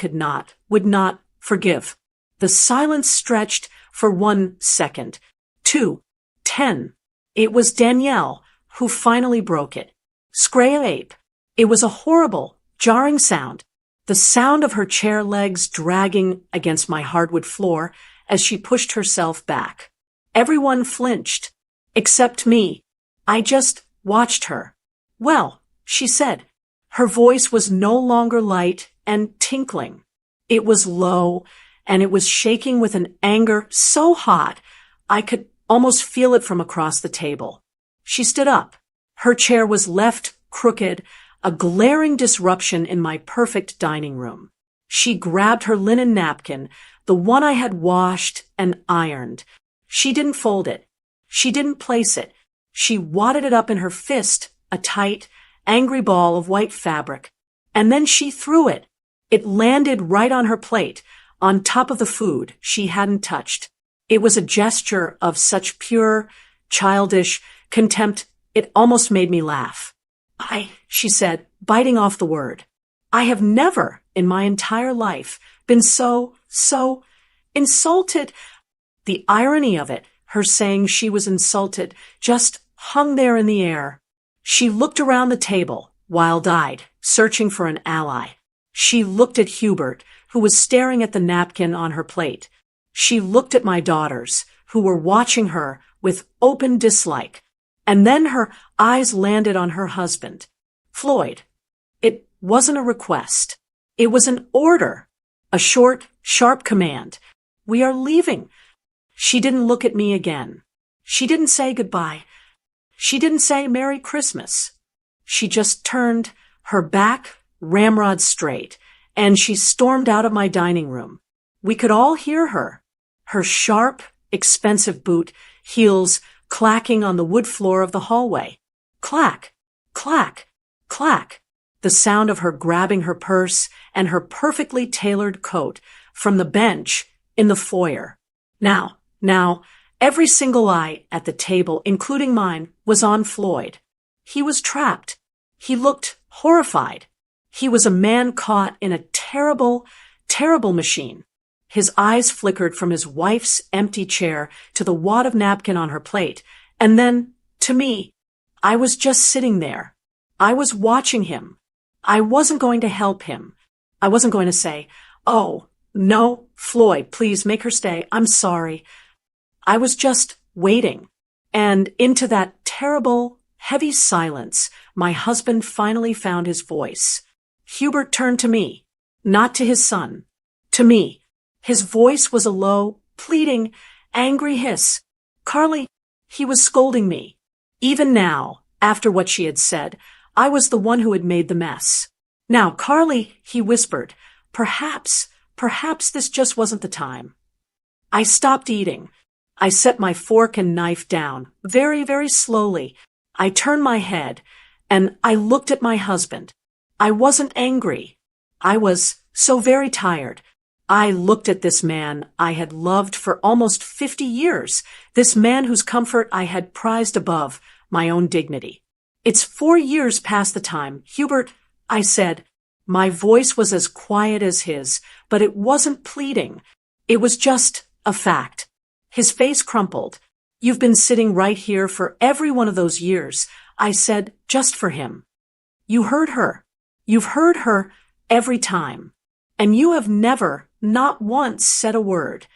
Speaker 1: would not forgive. The silence stretched for 1 second, 2, 10. It was Danielle who finally broke it. Scrape. It was a horrible, jarring sound. The sound of her chair legs dragging against my hardwood floor as she pushed herself back. Everyone flinched, except me. I just watched her. "Well," she said. Her voice was no longer light and tinkling. It was low, and it was shaking with an anger so hot I could almost feel it from across the table. She stood up. Her chair was left crooked, a glaring disruption in my perfect dining room. She grabbed her linen napkin, the one I had washed and ironed. She didn't fold it. She didn't place it. She wadded it up in her fist, a tight, angry ball of white fabric. And then she threw it. It landed right on her plate, on top of the food she hadn't touched. It was a gesture of such pure, childish contempt it almost made me laugh. She said, biting off the word. "I have never, in my entire life, been so insulted." The irony of it, her saying she was insulted, just hung there in the air. She looked around the table, wild-eyed, searching for an ally. She looked at Hubert, who was staring at the napkin on her plate. She looked at my daughters, who were watching her with open dislike. And then her eyes landed on her husband. "Floyd." It wasn't a request. It was an order. A short, sharp command. "We are leaving." She didn't look at me again. She didn't say goodbye. She didn't say Merry Christmas. She just turned her back ramrod straight, and she stormed out of my dining room. We could all hear her, her sharp, expensive boot heels clacking on the wood floor of the hallway. Clack, clack, clack. The sound of her grabbing her purse and her perfectly tailored coat from the bench in the foyer. Now, every single eye at the table, including mine, was on Floyd. He was trapped. He looked horrified. He was a man caught in a terrible, terrible machine. His eyes flickered from his wife's empty chair to the wad of napkin on her plate, and then to me. I was just sitting there. I was watching him. I wasn't going to help him. I wasn't going to say, "Oh, no, Floyd, please make her stay. I'm sorry." I was just waiting. And into that terrible, heavy silence, my husband finally found his voice. Hubert turned to me, not to his son, to me. His voice was a low, pleading, angry hiss. "Carly," he was scolding me. Even now, after what she had said, I was the one who had made the mess. "Now, Carly," he whispered, perhaps this just wasn't the time." I stopped eating. I set my fork and knife down, very, very slowly. I turned my head, and I looked at my husband. I wasn't angry. I was so very tired. I looked at this man I had loved for almost 50 years, this man whose comfort I had prized above my own dignity. "It's 4 years past the time, Hubert," I said. My voice was as quiet as his, but it wasn't pleading. It was just a fact. His face crumpled. "You've been sitting right here for every one of those years," I said, just for him. "You heard her. You've heard her every time. And you have never, not once, said a word."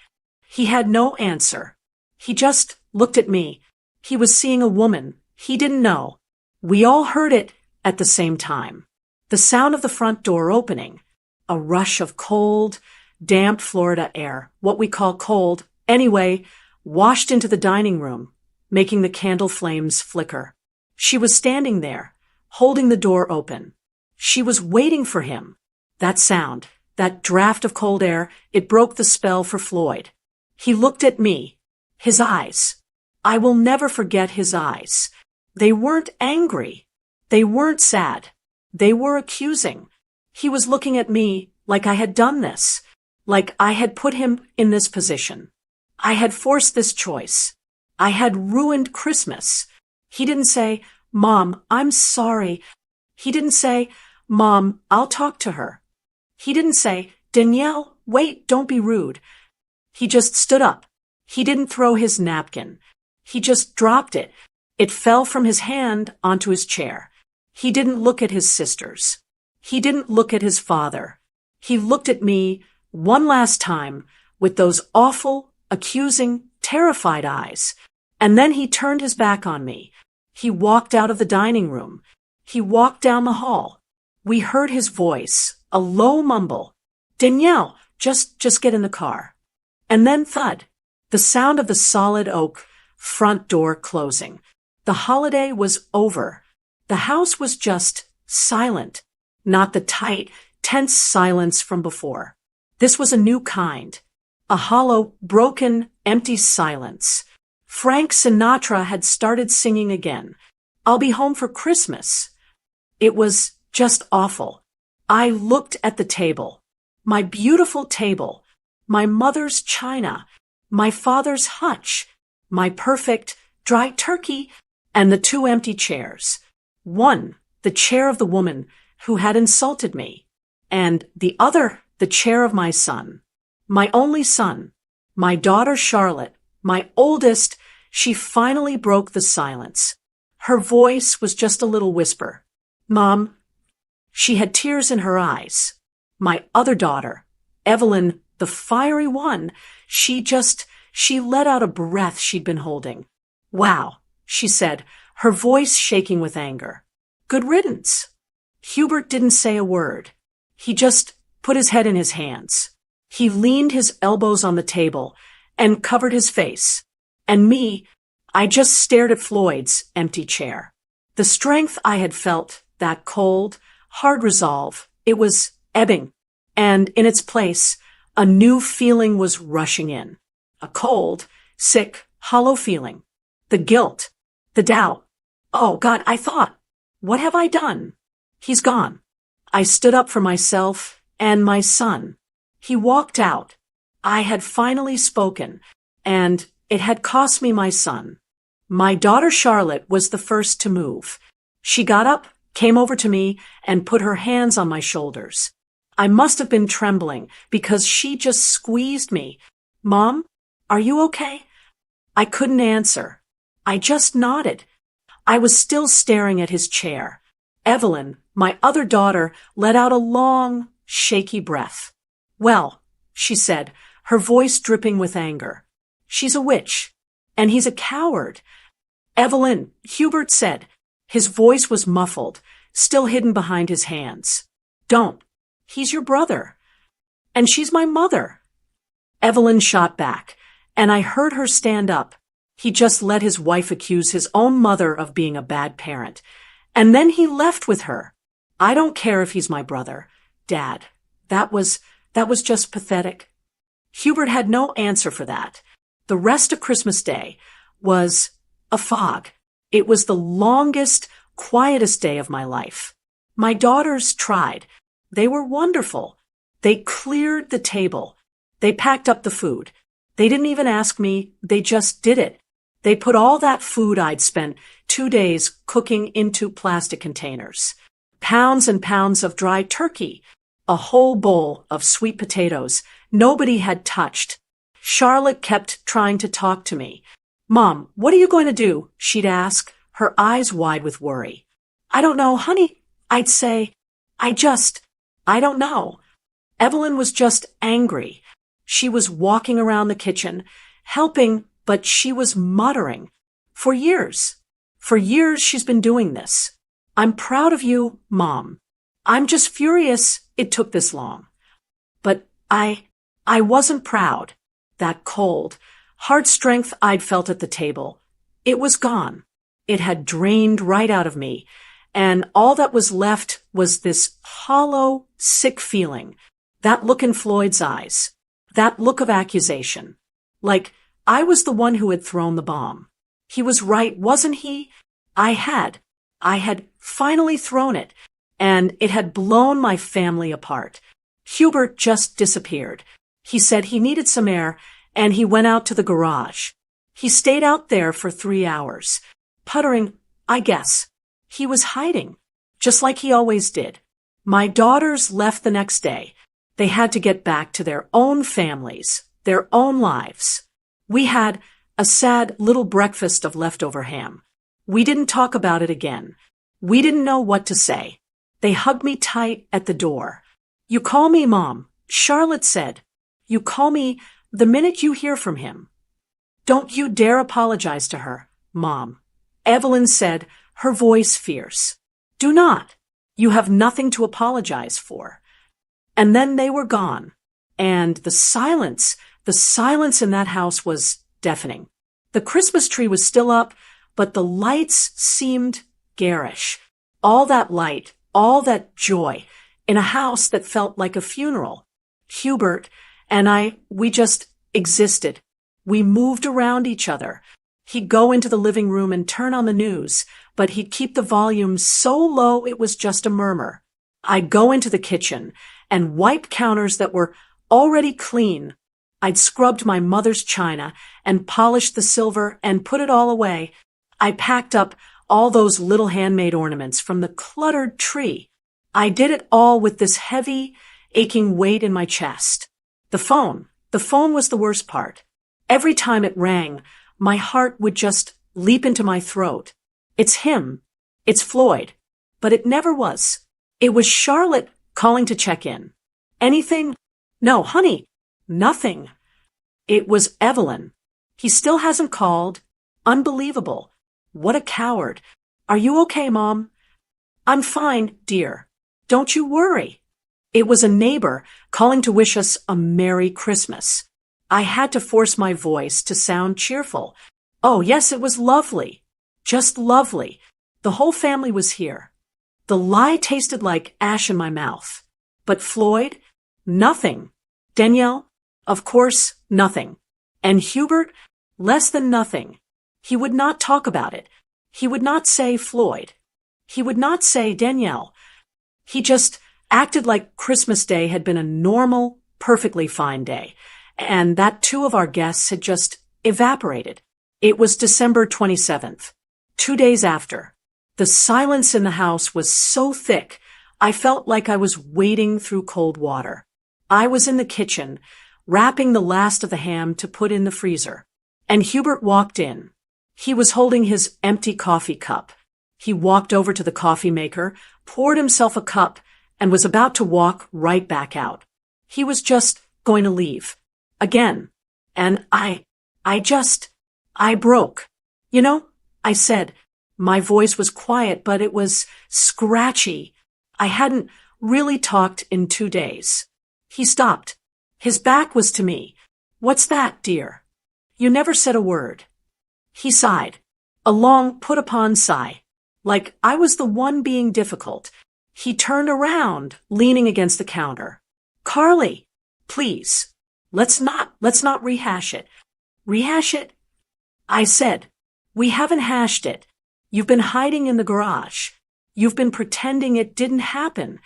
Speaker 1: He had no answer. He just looked at me. He was seeing a woman he didn't know. We all heard it at the same time. The sound of the front door opening. A rush of cold, damp Florida air, what we call cold, anyway, washed into the dining room, making the candle flames flicker. She was standing there, holding the door open. She was waiting for him. That sound, that draft of cold air, it broke the spell for Floyd. He looked at me. His eyes. I will never forget his eyes. They weren't angry. They weren't sad. They were accusing. He was looking at me like I had done this, like I had put him in this position. I had forced this choice. I had ruined Christmas. He didn't say, "Mom, I'm sorry." He didn't say, "Mom, I'll talk to her." He didn't say, "Danielle, wait, don't be rude." He just stood up. He didn't throw his napkin. He just dropped it. It fell from his hand onto his chair. He didn't look at his sisters. He didn't look at his father. He looked at me one last time with those awful, accusing, terrified eyes. And then he turned his back on me. He walked out of the dining room. He walked down the hall. We heard his voice, a low mumble. "Danielle, just get in the car." And then thud. The sound of the solid oak front door closing. The holiday was over. The house was just silent, not the tight, tense silence from before. This was a new kind. A hollow, broken, empty silence. Frank Sinatra had started singing again. "I'll be home for Christmas." It was just awful. I looked at the table. My beautiful table. My mother's china. My father's hutch. My perfect dry turkey. And the 2 empty chairs. One, the chair of the woman who had insulted me. And the other, the chair of my son. My only son. My daughter Charlotte. My oldest. She finally broke the silence. Her voice was just a little whisper. "Mom." She had tears in her eyes. My other daughter, Evelyn, the fiery one, she let out a breath she'd been holding. "Wow," she said, her voice shaking with anger. "Good riddance." Hubert didn't say a word. He just put his head in his hands. He leaned his elbows on the table and covered his face. And me, I just stared at Floyd's empty chair. The strength I had felt that cold, hard resolve. It was ebbing. And in its place, a new feeling was rushing in. A cold, sick, hollow feeling. The guilt. The doubt. Oh God, I thought, what have I done? He's gone. I stood up for myself and my son. He walked out. I had finally spoken, and it had cost me my son. My daughter Charlotte was the first to move. She got up, came over to me, and put her hands on my shoulders. I must have been trembling because she just squeezed me. Mom, are you okay? I couldn't answer. I just nodded. I was still staring at his chair. Evelyn, my other daughter, let out a long, shaky breath. Well, she said, her voice dripping with anger. She's a witch, and he's a coward. Evelyn, Hubert said. His voice was muffled, still hidden behind his hands. Don't. He's your brother. And she's my mother. Evelyn shot back, and I heard her stand up. He just let his wife accuse his own mother of being a bad parent. And then he left with her. I don't care if he's my brother. Dad, that was just pathetic. Hubert had no answer for that. The rest of Christmas Day was a fog. It was the longest, quietest day of my life. My daughters tried. They were wonderful. They cleared the table. They packed up the food. They didn't even ask me. They just did it. They put all that food I'd spent 2 days cooking into plastic containers. Pounds and pounds of dry turkey. A whole bowl of sweet potatoes nobody had touched. Charlotte kept trying to talk to me. Mom, what are you going to do? She'd ask, her eyes wide with worry. I don't know, honey. I'd say, I don't know. Evelyn was just angry. She was walking around the kitchen, helping, but she was muttering. For years she's been doing this. I'm proud of you, Mom. I'm just furious it took this long. But I wasn't proud. That cold, hard strength I'd felt at the table, it was gone. It had drained right out of me, and all that was left was this hollow, sick feeling, that look in Floyd's eyes, that look of accusation, like I was the one who had thrown the bomb. He was right, wasn't he? I had finally thrown it, and it had blown my family apart. Hubert just disappeared. He said he needed some air, and he went out to the garage. He stayed out there for 3 hours, puttering, I guess. He was hiding, just like he always did. My daughters left the next day. They had to get back to their own families, their own lives. We had a sad little breakfast of leftover ham. We didn't talk about it again. We didn't know what to say. They hugged me tight at the door. You call me Mom, Charlotte said. You call me the minute you hear from him. Don't you dare apologize to her, Mom. Evelyn said, her voice fierce. Do not. You have nothing to apologize for. And then they were gone. And the silence in that house was deafening. The Christmas tree was still up, but the lights seemed garish. All that light, all that joy, in a house that felt like a funeral. Hubert and we just existed. We moved around each other. He'd go into the living room and turn on the news, but he'd keep the volume so low it was just a murmur. I'd go into the kitchen and wipe counters that were already clean. I'd scrubbed my mother's china and polished the silver and put it all away. I packed up all those little handmade ornaments from the cluttered tree. I did it all with this heavy, aching weight in my chest. The phone was the worst part. Every time it rang, my heart would just leap into my throat. It's him. It's Floyd. But it never was. It was Charlotte calling to check in. Anything? No, honey, nothing. It was Evelyn. He still hasn't called. Unbelievable. What a coward. Are you okay, Mom? I'm fine, dear. Don't you worry. It was a neighbor calling to wish us a Merry Christmas. I had to force my voice to sound cheerful. Oh, yes, it was lovely. Just lovely. The whole family was here. The lie tasted like ash in my mouth. But Floyd? Nothing. Danielle? Of course, nothing. And Hubert? Less than nothing. He would not talk about it. He would not say Floyd. He would not say Danielle. He just acted like Christmas Day had been a normal, perfectly fine day, and that two of our guests had just evaporated. It was December 27th, 2 days after. The silence in the house was so thick, I felt like I was wading through cold water. I was in the kitchen, wrapping the last of the ham to put in the freezer, and Hubert walked in. He was holding his empty coffee cup. He walked over to the coffee maker, poured himself a cup, and was about to walk right back out. He was just going to leave. Again. And I broke. You know, I said. My voice was quiet, but it was scratchy. I hadn't really talked in 2 days. He stopped. His back was to me. What's that, dear? You never said a word. He sighed. A long put-upon sigh. Like I was the one being difficult. He turned around, leaning against the counter. Carly, please, let's not rehash it. Rehash it? I said, we haven't hashed it. You've been hiding in the garage. You've been pretending it didn't happen.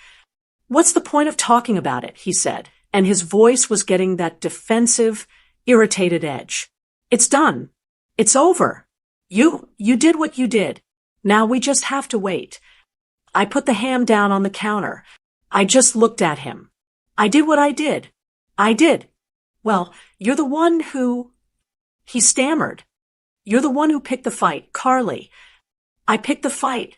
Speaker 1: What's the point of talking about it? He said, and his voice was getting that defensive, irritated edge. It's done. It's over. You did what you did. Now we just have to wait. I put the ham down on the counter. I just looked at him. I did what I did. I did. Well, you're the one who... He stammered. You're the one who picked the fight, Carly. I picked the fight,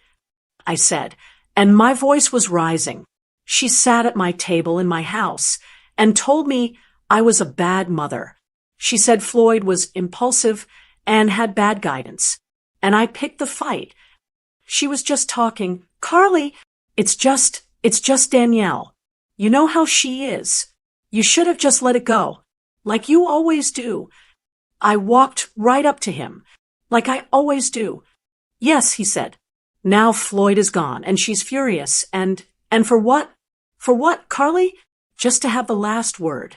Speaker 1: I said, and my voice was rising. She sat at my table in my house and told me I was a bad mother. She said Floyd was impulsive and had bad guidance. And I picked the fight. She was just talking. Carly, it's just Danielle. You know how she is. You should have just let it go. Like you always do. I walked right up to him. Like I always do. Yes, he said. Now Floyd is gone, and she's furious, and for what? For what, Carly? Just to have the last word.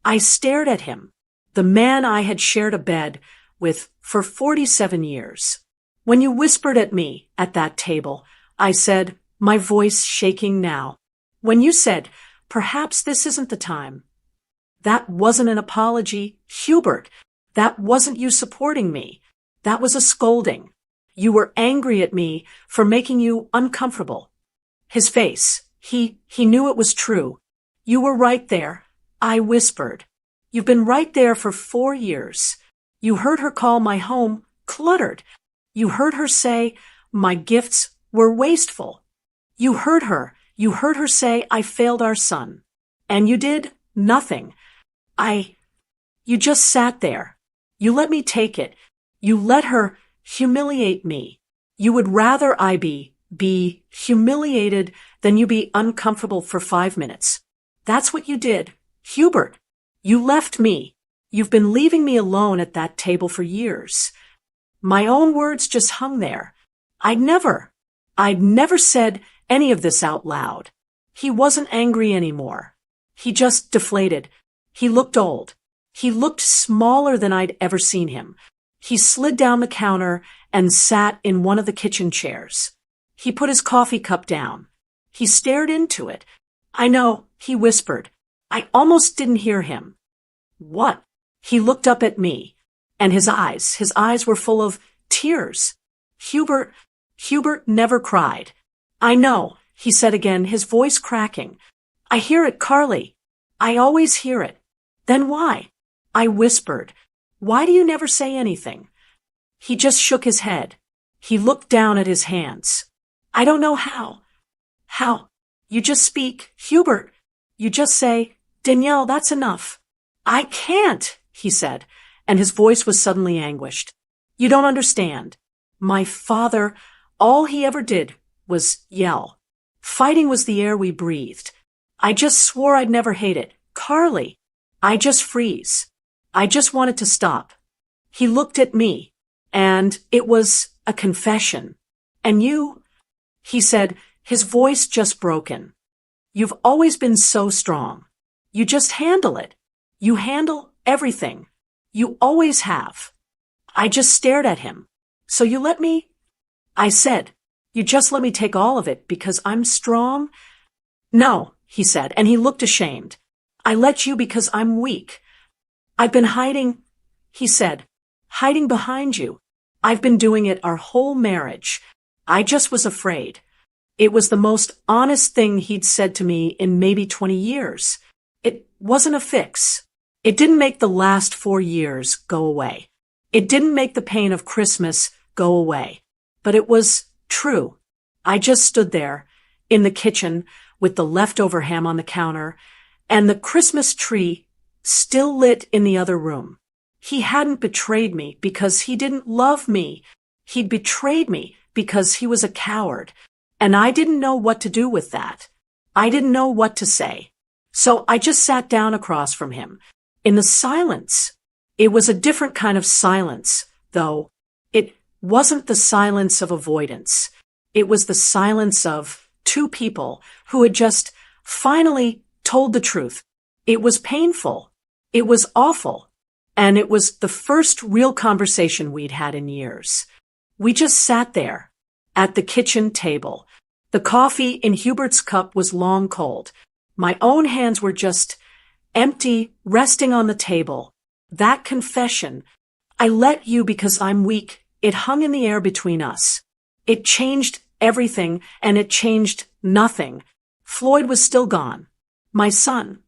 Speaker 1: I stared at him, the man I had shared a bed with for 47 years. When you whispered at me at that table, I said, my voice shaking now. When you said, perhaps this isn't the time. That wasn't an apology, Hubert. That wasn't you supporting me. That was a scolding. You were angry at me for making you uncomfortable. His face, he knew it was true. You were right there. I whispered. You've been right there for 4 years. You heard her call my home cluttered. You heard her say my gifts were wasteful. You heard her say I failed our son. And you did nothing. You just sat there. You let me take it. You let her humiliate me. You would rather I be humiliated than you be uncomfortable for 5 minutes. That's what you did. Hubert, you left me. You've been leaving me alone at that table for years. My own words just hung there. I'd never said any of this out loud. He wasn't angry anymore. He just deflated. He looked old. He looked smaller than I'd ever seen him. He slid down the counter and sat in one of the kitchen chairs. He put his coffee cup down. He stared into it. I know, he whispered. I almost didn't hear him. What? He looked up at me, and his eyes were full of tears. Hubert never cried. I know, he said again, his voice cracking. I hear it, Carly. I always hear it. Then why? I whispered. Why do you never say anything? He just shook his head. He looked down at his hands. I don't know how. How? You just speak, Hubert. You just say, Danielle, that's enough. I can't, he said, and his voice was suddenly anguished. You don't understand. My father, all he ever did was yell. Fighting was the air we breathed. I just swore I'd never hate it. Carly, I just freeze. I just wanted to stop. He looked at me, and it was a confession. And you, he said, his voice just broken. You've always been so strong. You just handle it. You handle everything. You always have. I just stared at him. So you let me? I said, you just let me take all of it because I'm strong? No, he said, and he looked ashamed. I let you because I'm weak. I've been hiding, he said, hiding behind you. I've been doing it our whole marriage. I just was afraid. It was the most honest thing he'd said to me in maybe 20 years. It wasn't a fix. It didn't make the last 4 years go away. It didn't make the pain of Christmas go away. But it was true. I just stood there in the kitchen with the leftover ham on the counter and the Christmas tree still lit in the other room. He hadn't betrayed me because he didn't love me. He'd betrayed me because he was a coward. And I didn't know what to do with that. I didn't know what to say. So I just sat down across from him. In the silence, it was a different kind of silence, though. It wasn't the silence of avoidance. It was the silence of two people who had just finally told the truth. It was painful. It was awful. And it was the first real conversation we'd had in years. We just sat there at the kitchen table. The coffee in Hubert's cup was long cold. My own hands were just empty, resting on the table. That confession, I let you because I'm weak, it hung in the air between us. It changed everything, and it changed nothing. Floyd was still gone. My son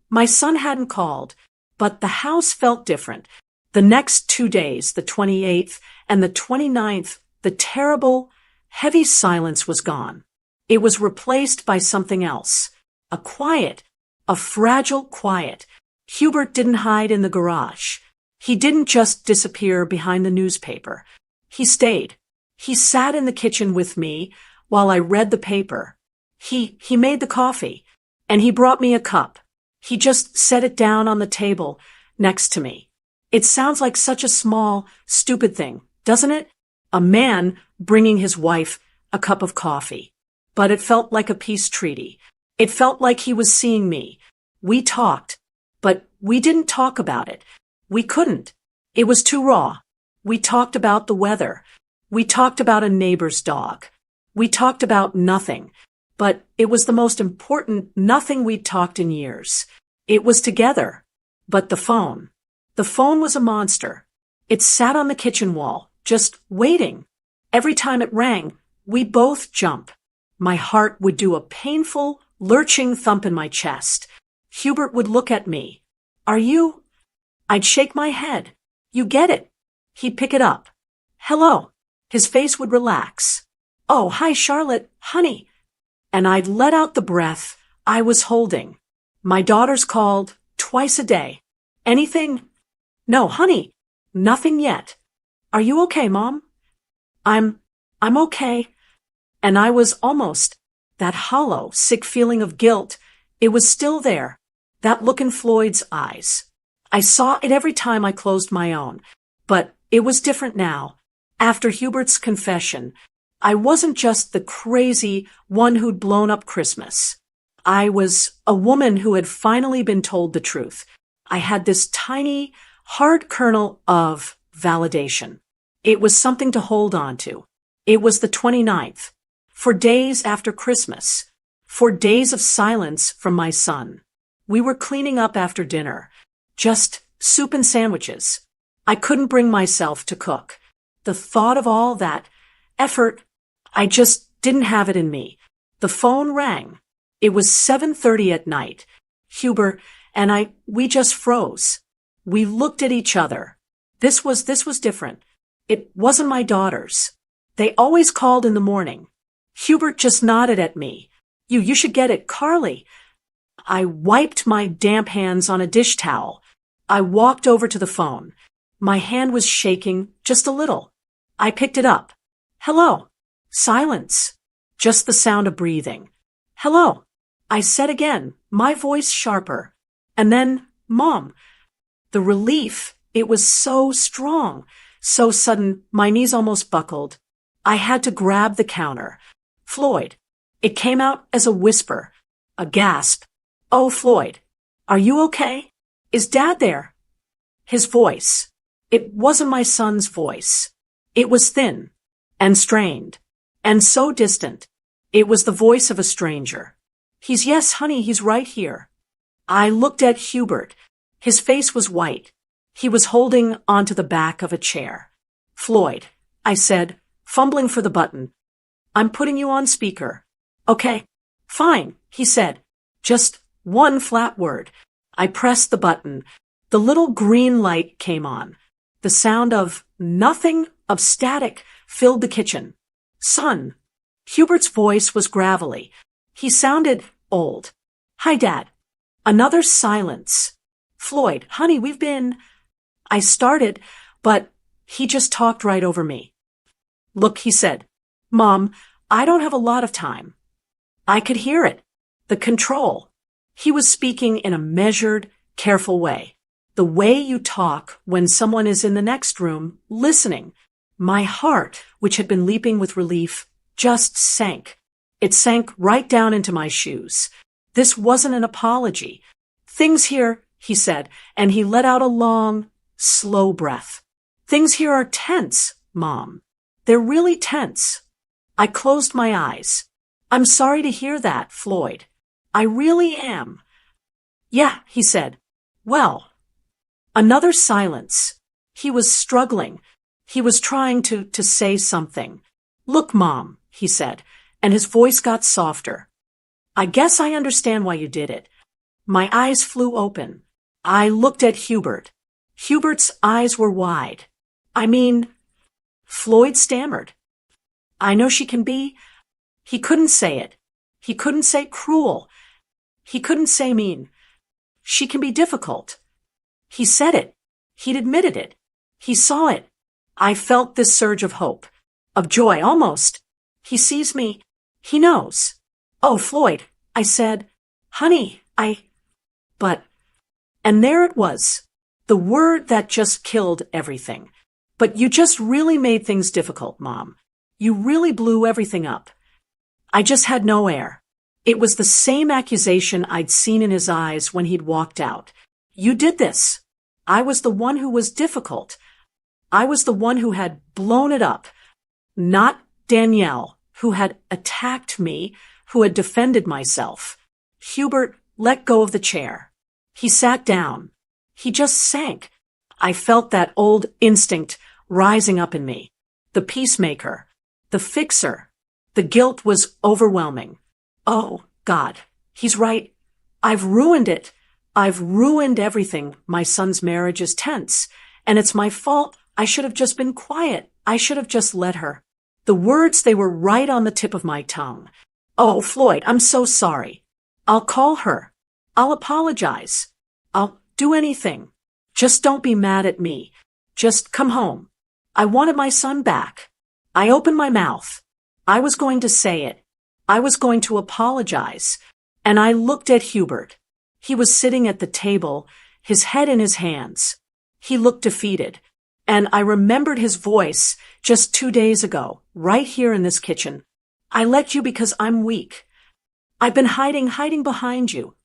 Speaker 1: hadn't called, but the house felt different. The next 2 days, the 28th and the 29th, the terrible, heavy silence was gone. It was replaced by something else. A quiet, a fragile quiet. Hubert didn't hide in the garage. He didn't just disappear behind the newspaper. He stayed. He sat in the kitchen with me while I read the paper. He made the coffee, and he brought me a cup. He just set it down on the table next to me. It sounds like such a small, stupid thing, doesn't it? A man bringing his wife a cup of coffee. But it felt like a peace treaty. It felt like he was seeing me. We talked, but we didn't talk about it. We couldn't. It was too raw. We talked about the weather. We talked about a neighbor's dog. We talked about nothing. But it was the most important nothing we'd talked in years. It was together. But the phone was a monster. It sat on the kitchen wall, just waiting. Every time it rang, we'd both jump. My heart would do a painful, lurching thump in my chest. Hubert would look at me. Are you? I'd shake my head. You get it. He'd pick it up. Hello. His face would relax. Oh, hi, Charlotte, honey. And I'd let out the breath I was holding. My daughters called twice a day. Anything? No, honey, nothing yet. Are you okay, Mom? I'm okay. And I was almost, that hollow, sick feeling of guilt, it was still there. That look in Floyd's eyes. I saw it every time I closed my own. But it was different now. After Hubert's confession, I wasn't just the crazy one who'd blown up Christmas. I was a woman who had finally been told the truth. I had this tiny, hard kernel of validation. It was something to hold on to. It was the 29th. For days after Christmas. For days of silence from my son. We were cleaning up after dinner. Just soup and sandwiches. I couldn't bring myself to cook. The thought of all that effort, I just didn't have it in me. The phone rang. It was 7:30 at night. Hubert and we just froze. We looked at each other. This was different. It wasn't my daughters. They always called in the morning. Hubert just nodded at me. You should get it, Carly. I wiped my damp hands on a dish towel. I walked over to the phone. My hand was shaking just a little. I picked it up. Hello. Silence. Just the sound of breathing. Hello. I said again, my voice sharper. And then, Mom. The relief, it was so strong, so sudden, my knees almost buckled. I had to grab the counter. Floyd. It came out as a whisper, a gasp. "Oh, Floyd, are you okay? Is Dad there?" His voice. It wasn't my son's voice. It was thin and strained and so distant. It was the voice of a stranger. Yes, honey, he's right here." I looked at Hubert. His face was white. He was holding onto the back of a chair. "Floyd," I said, fumbling for the button. "I'm putting you on speaker." "Okay, fine," he said. Just one flat word. I pressed the button. The little green light came on. The sound of nothing, of static, filled the kitchen. "Son." Hubert's voice was gravelly. He sounded old. "Hi, Dad." Another silence. "Floyd, honey, we've been—" I started, but he just talked right over me. "Look," he said. "Mom, I don't have a lot of time." I could hear it. The control. He was speaking in a measured, careful way. The way you talk when someone is in the next room, listening. My heart, which had been leaping with relief, just sank. It sank right down into my shoes. This wasn't an apology. "Things here," he said, and he let out a long, slow breath. "Things here are tense, Mom. They're really tense." I closed my eyes. "I'm sorry to hear that, Floyd. I really am." "Yeah," he said. "Well." Another silence. He was struggling. He was trying to say something. "Look, Mom," he said, and his voice got softer. "I guess I understand why you did it." My eyes flew open. I looked at Hubert. Hubert's eyes were wide. Floyd stammered. "I know she can be—" He couldn't say it. He couldn't say cruel. He couldn't say mean. "She can be difficult." He said it. He'd admitted it. He saw it. I felt this surge of hope, of joy, almost. He sees me. He knows. "Oh, Floyd," I said. "Honey, But, and there it was, the word that just killed everything. "But you just really made things difficult, Mom. You really blew everything up." I just had no air. It was the same accusation I'd seen in his eyes when he'd walked out. "You did this." I was the one who was difficult. I was the one who had blown it up. Not Danielle, who had attacked me, who had defended myself. Hubert let go of the chair. He sat down. He just sank. I felt that old instinct rising up in me. The peacemaker. The fixer. The guilt was overwhelming. Oh, God, he's right. I've ruined it. I've ruined everything. My son's marriage is tense, and it's my fault. I should have just been quiet. I should have just let her. The words, they were right on the tip of my tongue. "Oh, Floyd, I'm so sorry. I'll call her. I'll apologize. I'll do anything. Just don't be mad at me. Just come home." I wanted my son back. I opened my mouth. I was going to say it. I was going to apologize. And I looked at Hubert. He was sitting at the table, his head in his hands. He looked defeated. And I remembered his voice just 2 days ago, right here in this kitchen. "I let you because I'm weak. I've been hiding behind you."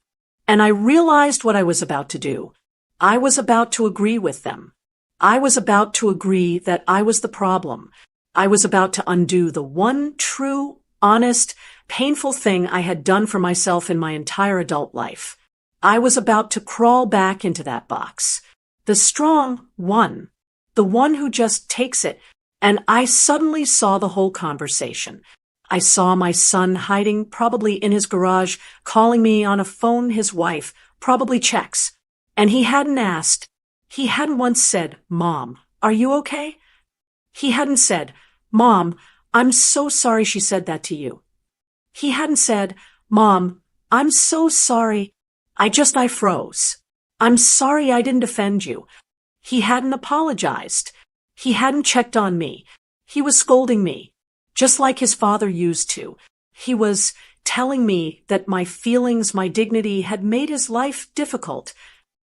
Speaker 1: And I realized what I was about to do. I was about to agree with them. I was about to agree that I was the problem. I was about to undo the one true, honest, painful thing I had done for myself in my entire adult life. I was about to crawl back into that box. The strong one. The one who just takes it. And I suddenly saw the whole conversation. I saw my son hiding, probably in his garage, calling me on a phone, his wife, probably checks. And he hadn't asked. He hadn't once said, "Mom, are you okay?" He hadn't said, "Mom, I'm so sorry she said that to you." He hadn't said, "Mom, I'm so sorry. I froze. I'm sorry I didn't defend you." He hadn't apologized. He hadn't checked on me. He was scolding me, just like his father used to. He was telling me that my feelings, my dignity had made his life difficult.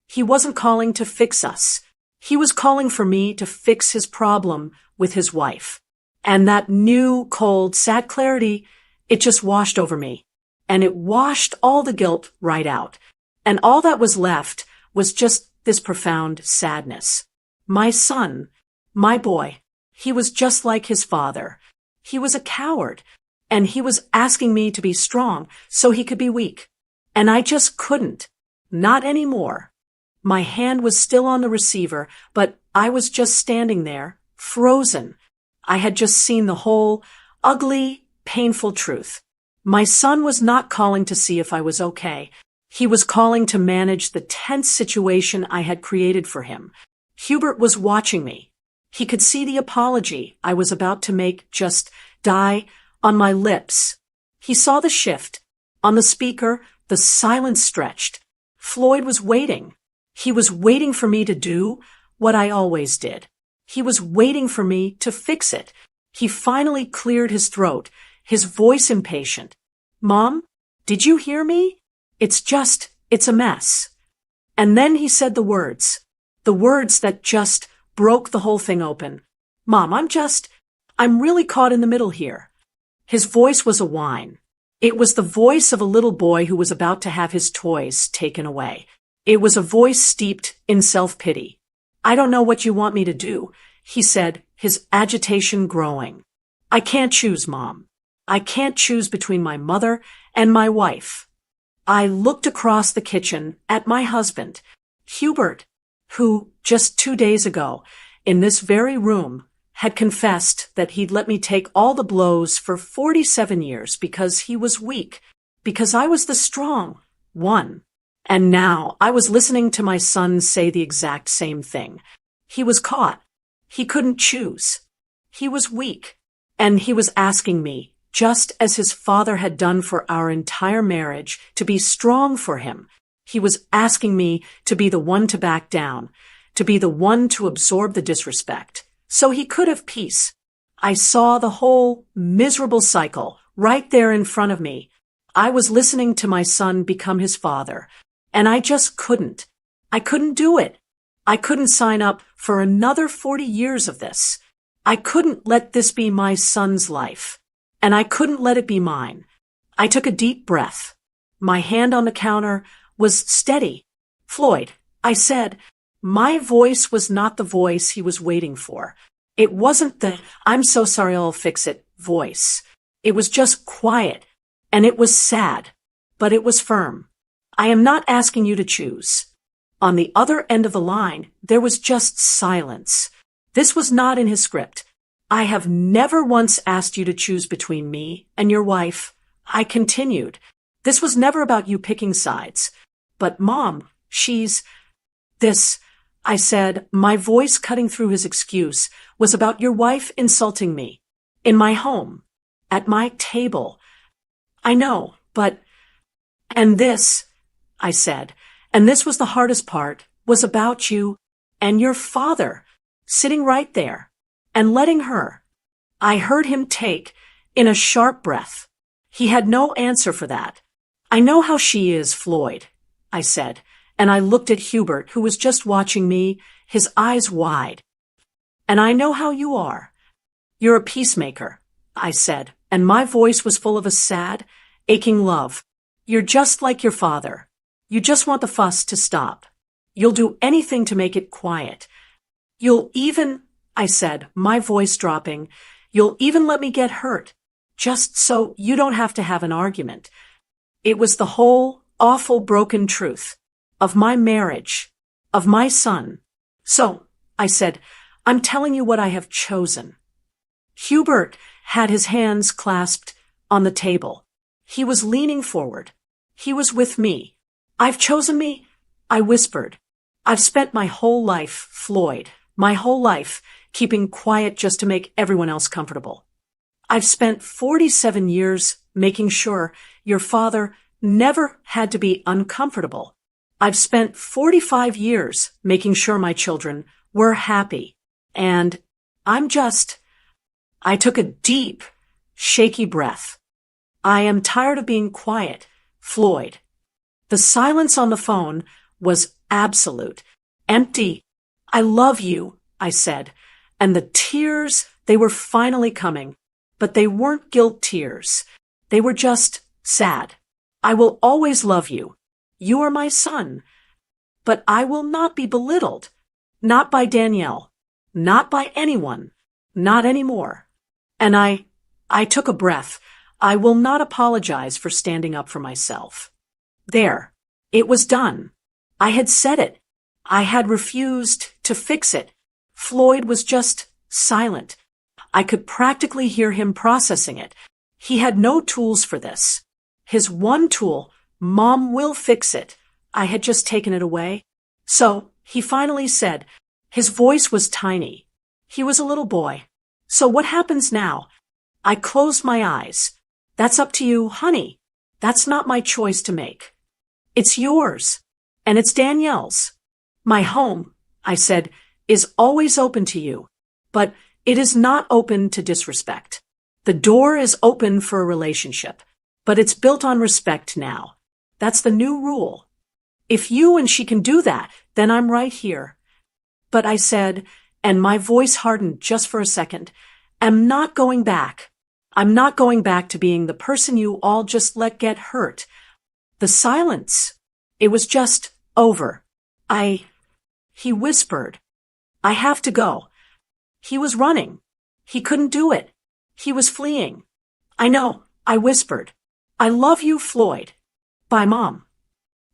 Speaker 1: He wasn't calling to fix us. He was calling for me to fix his problem with his wife. And that new, cold, sad clarity, it just washed over me. And it washed all the guilt right out. And all that was left was just this profound sadness. My son, my boy, he was just like his father. He was a coward, and he was asking me to be strong so he could be weak. And I just couldn't. Not anymore. My hand was still on the receiver, but I was just standing there, frozen. I had just seen the whole ugly, painful truth. My son was not calling to see if I was okay. He was calling to manage the tense situation I had created for him. Hubert was watching me. He could see the apology I was about to make just die on my lips. He saw the shift. On the speaker, the silence stretched. Floyd was waiting. He was waiting for me to do what I always did. He was waiting for me to fix it. He finally cleared his throat, his voice impatient. Mom, did you hear me? It's a mess. And then he said the words that just broke the whole thing open. Mom, I'm really caught in the middle here. His voice was a whine. It was the voice of a little boy who was about to have his toys taken away. It was a voice steeped in self-pity. I don't know what you want me to do, he said, his agitation growing. I can't choose, Mom. I can't choose between my mother and my wife. I looked across the kitchen at my husband, Hubert, who, just 2 days ago, in this very room, had confessed that he'd let me take all the blows for 47 years because he was weak, because I was the strong one. And now I was listening to my son say the exact same thing. He was caught. He couldn't choose. He was weak. And he was asking me, just as his father had done for our entire marriage, to be strong for him. He was asking me to be the one to back down, to be the one to absorb the disrespect, so he could have peace. I saw the whole miserable cycle right there in front of me. I was listening to my son become his father, and I just couldn't. I couldn't do it. I couldn't sign up for another 40 years of this. I couldn't let this be my son's life, and I couldn't let it be mine. I took a deep breath. My hand on the counter was steady. Floyd, I said, my voice was not the voice he was waiting for. It wasn't the "I'm so sorry, I'll fix it" voice. It was just quiet, and it was sad, but it was firm. I am not asking you to choose. On the other end of the line, there was just silence. This was not in his script. I have never once asked you to choose between me and your wife. I continued. This was never about you picking sides. But Mom, I said, my voice cutting through his excuse, was about your wife insulting me. In my home. At my table. I know, but... And this, I said, and this was the hardest part, was about you and your father, sitting right there, and letting her. I heard him take in a sharp breath. He had no answer for that. I know how she is, Floyd, I said, and I looked at Hubert, who was just watching me, his eyes wide. And I know how you are. You're a peacemaker, I said, and my voice was full of a sad, aching love. You're just like your father. You just want the fuss to stop. You'll do anything to make it quiet. You'll even, I said, my voice dropping, you'll even let me get hurt, just so you don't have to have an argument. It was the whole awful broken truth of my marriage, of my son. So, I said, I'm telling you what I have chosen. Hubert had his hands clasped on the table. He was leaning forward. He was with me. I've chosen me, I whispered. I've spent my whole life, Floyd, my whole life, keeping quiet just to make everyone else comfortable. I've spent 47 years making sure your father never had to be uncomfortable. I've spent 45 years making sure my children were happy. And I took a deep, shaky breath. I am tired of being quiet, Floyd. The silence on the phone was absolute, empty. I love you, I said, and the tears, they were finally coming, but they weren't guilt tears. They were just sad. I will always love you. You are my son. But I will not be belittled. Not by Danielle. Not by anyone. Not anymore. And I took a breath. I will not apologize for standing up for myself. There. It was done. I had said it. I had refused to fix it. Floyd was just silent. I could practically hear him processing it. He had no tools for this. His one tool, Mom will fix it. I had just taken it away. So, he finally said, his voice was tiny. He was a little boy. So what happens now? I closed my eyes. That's up to you, honey. That's not my choice to make. It's yours. And it's Danielle's. My home, I said, is always open to you. But it is not open to disrespect. The door is open for a relationship, but it's built on respect now. That's the new rule. If you and she can do that, then I'm right here. But I said, and my voice hardened just for a second, I'm not going back. I'm not going back to being the person you all just let get hurt. The silence. It was just over. He whispered, I have to go. He was running. He couldn't do it. He was fleeing. I know, I whispered. I love you, Floyd. Bye, Mom.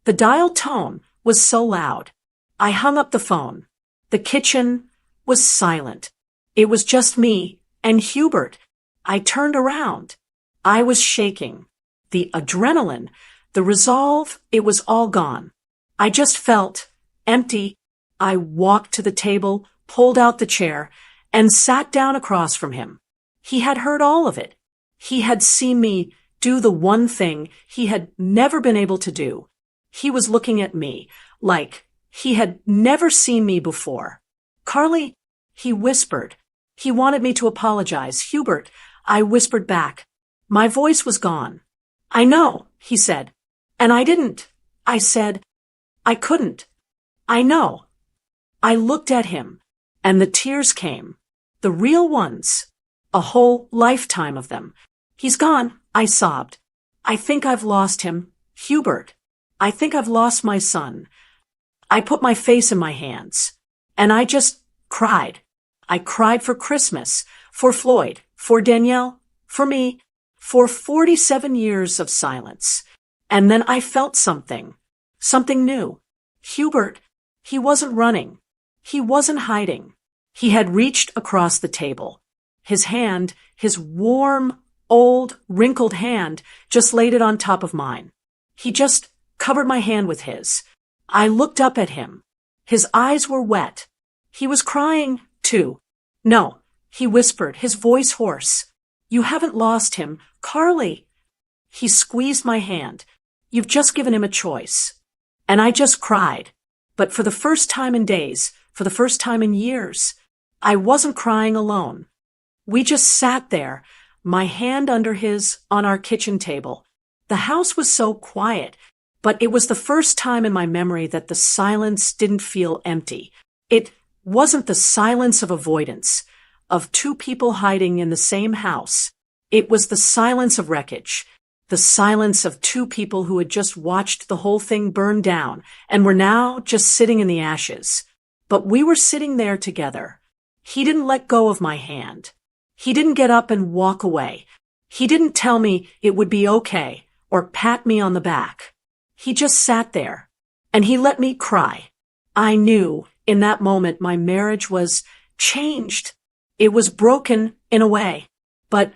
Speaker 1: The dial tone was so loud. I hung up the phone. The kitchen was silent. It was just me and Hubert. I turned around. I was shaking. The adrenaline, the resolve, it was all gone. I just felt empty. I walked to the table, pulled out the chair, and sat down across from him. He had heard all of it. He had seen me do the one thing he had never been able to do. He was looking at me like he had never seen me before. Carly, he whispered. He wanted me to apologize. Hubert, I whispered back. My voice was gone. I know, he said. And I didn't. I said, I couldn't. I know. I looked at him, and the tears came. The real ones. A whole lifetime of them. He's gone, I sobbed. I think I've lost him. Hubert. I think I've lost my son. I put my face in my hands. And I just cried. I cried for Christmas, for Floyd, for Danielle, for me, for 47 years of silence. And then I felt something new. Hubert, he wasn't running. He wasn't hiding. He had reached across the table. His hand, his warm, old, wrinkled hand, just laid it on top of mine. He just covered my hand with his. I looked up at him. His eyes were wet. He was crying, too. No, he whispered, his voice hoarse. You haven't lost him, Carly. He squeezed my hand. You've just given him a choice. And I just cried. But for the first time in days, for the first time in years, I wasn't crying alone. We just sat there, my hand under his, on our kitchen table. The house was so quiet, but it was the first time in my memory that the silence didn't feel empty. It wasn't the silence of avoidance, of two people hiding in the same house. It was the silence of wreckage, the silence of two people who had just watched the whole thing burn down and were now just sitting in the ashes. But we were sitting there together. He didn't let go of my hand. He didn't get up and walk away. He didn't tell me it would be okay or pat me on the back. He just sat there, and he let me cry. I knew in that moment my marriage was changed. It was broken in a way, but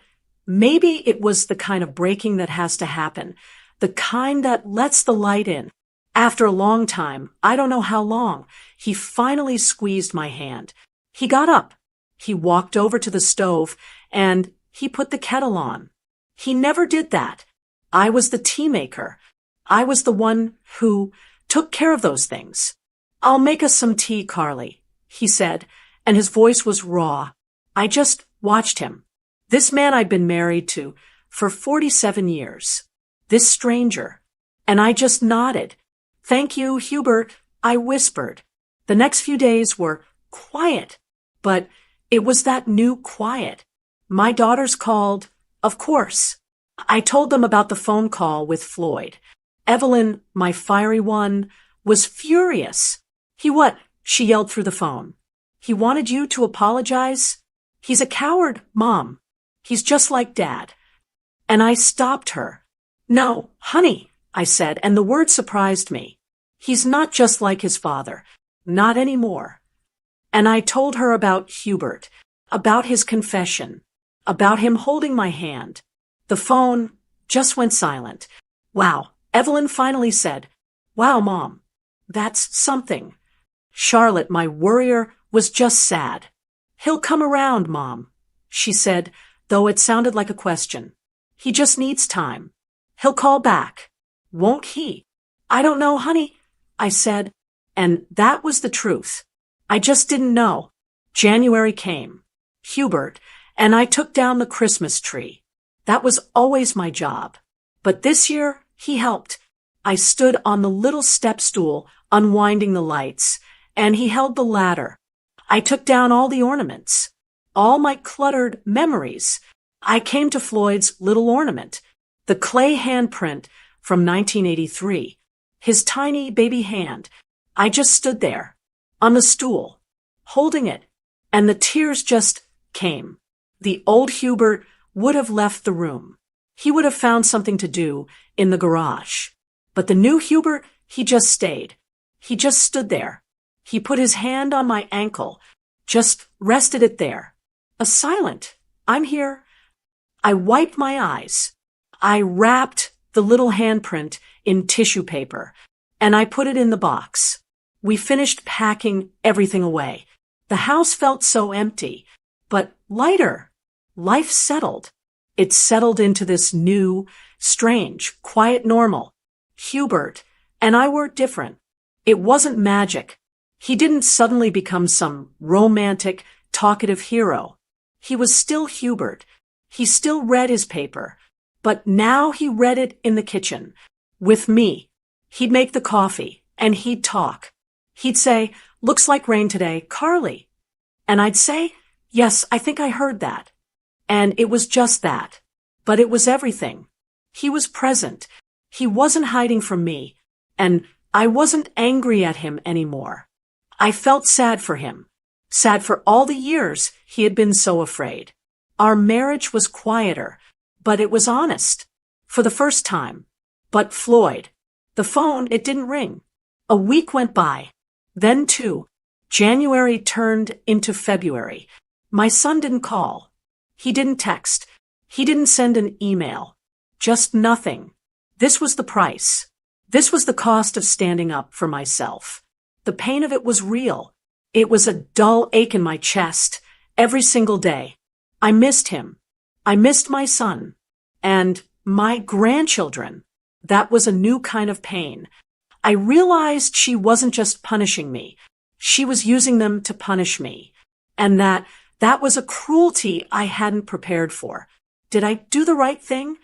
Speaker 1: maybe it was the kind of breaking that has to happen, the kind that lets the light in. After a long time, I don't know how long, he finally squeezed my hand. He got up. He walked over to the stove, and he put the kettle on. He never did that. I was the tea maker. I was the one who took care of those things. I'll make us some tea, Carly, he said, and his voice was raw. I just watched him. This man I'd been married to for 47 years. This stranger. And I just nodded. Thank you, Hubert, I whispered. The next few days were quiet, but it was that new quiet. My daughters called, of course. I told them about the phone call with Floyd. Evelyn, my fiery one, was furious. He what? She yelled through the phone. He wanted you to apologize? He's a coward, Mom. He's just like Dad. And I stopped her. No, honey, I said, and the word surprised me. He's not just like his father. Not anymore. And I told her about Hubert, about his confession, about him holding my hand. The phone just went silent. Wow, Evelyn finally said, Wow, Mom, that's something. Charlotte, my worrier, was just sad. He'll come around, Mom, she said, though it sounded like a question. He just needs time. He'll call back. Won't he? I don't know, honey, I said, and that was the truth. I just didn't know. January came. Hubert, and I took down the Christmas tree. That was always my job. But this year, he helped. I stood on the little step stool, unwinding the lights, and he held the ladder. I took down all the ornaments, all my cluttered memories. I came to Floyd's little ornament, the clay handprint from 1983, his tiny baby hand. I just stood there, on the stool, holding it, and the tears just came. The old Hubert would have left the room. He would have found something to do in the garage. But the new Hubert, he just stayed. He just stood there. He put his hand on my ankle, just rested it there. A silent, I'm here. I wiped my eyes. I wrapped the little handprint in tissue paper, and I put it in the box. We finished packing everything away. The house felt so empty, but lighter. Life settled. It settled into this new, strange, quiet normal. Hubert and I were different. It wasn't magic. He didn't suddenly become some romantic, talkative hero. He was still Hubert. He still read his paper, but now he read it in the kitchen, with me. He'd make the coffee, and he'd talk. He'd say, Looks like rain today, Carly. And I'd say, Yes, I think I heard that. And it was just that. But it was everything. He was present. He wasn't hiding from me, and I wasn't angry at him anymore. I felt sad for him. Sad for all the years he had been so afraid. Our marriage was quieter, but it was honest. For the first time. But Floyd. The phone, it didn't ring. A week went by. Then two. January turned into February. My son didn't call. He didn't text. He didn't send an email. Just nothing. This was the price. This was the cost of standing up for myself. The pain of it was real. It was a dull ache in my chest every single day. I missed him. I missed my son. And my grandchildren. That was a new kind of pain. I realized she wasn't just punishing me. She was using them to punish me. And that was a cruelty I hadn't prepared for. Did I do the right thing?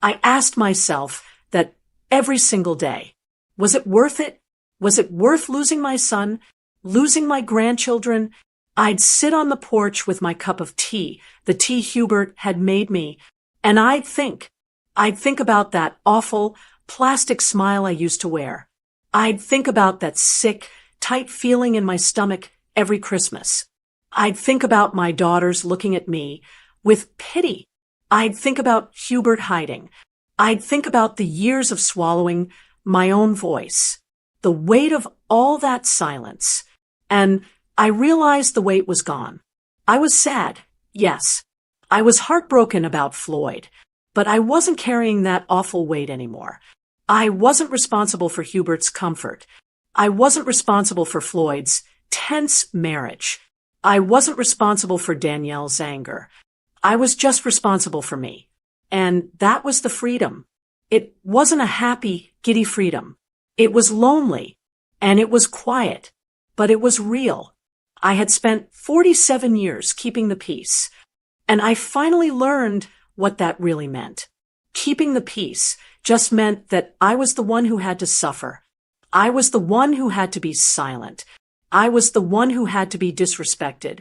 Speaker 1: I asked myself that every single day. Was it worth it? Was it worth losing my son, losing my grandchildren? I'd sit on the porch with my cup of tea, the tea Hubert had made me, and I'd think about that awful plastic smile I used to wear. I'd think about that sick, tight feeling in my stomach every Christmas. I'd think about my daughters looking at me with pity. I'd think about Hubert hiding. I'd think about the years of swallowing my own voice, the weight of all that silence. And I realized the weight was gone. I was sad, yes. I was heartbroken about Floyd, but I wasn't carrying that awful weight anymore. I wasn't responsible for Hubert's comfort. I wasn't responsible for Floyd's tense marriage. I wasn't responsible for Danielle's anger. I was just responsible for me. And that was the freedom. It wasn't a happy, giddy freedom. It was lonely, and it was quiet, but it was real. I had spent 47 years keeping the peace, and I finally learned what that really meant. Keeping the peace just meant that I was the one who had to suffer. I was the one who had to be silent. I was the one who had to be disrespected,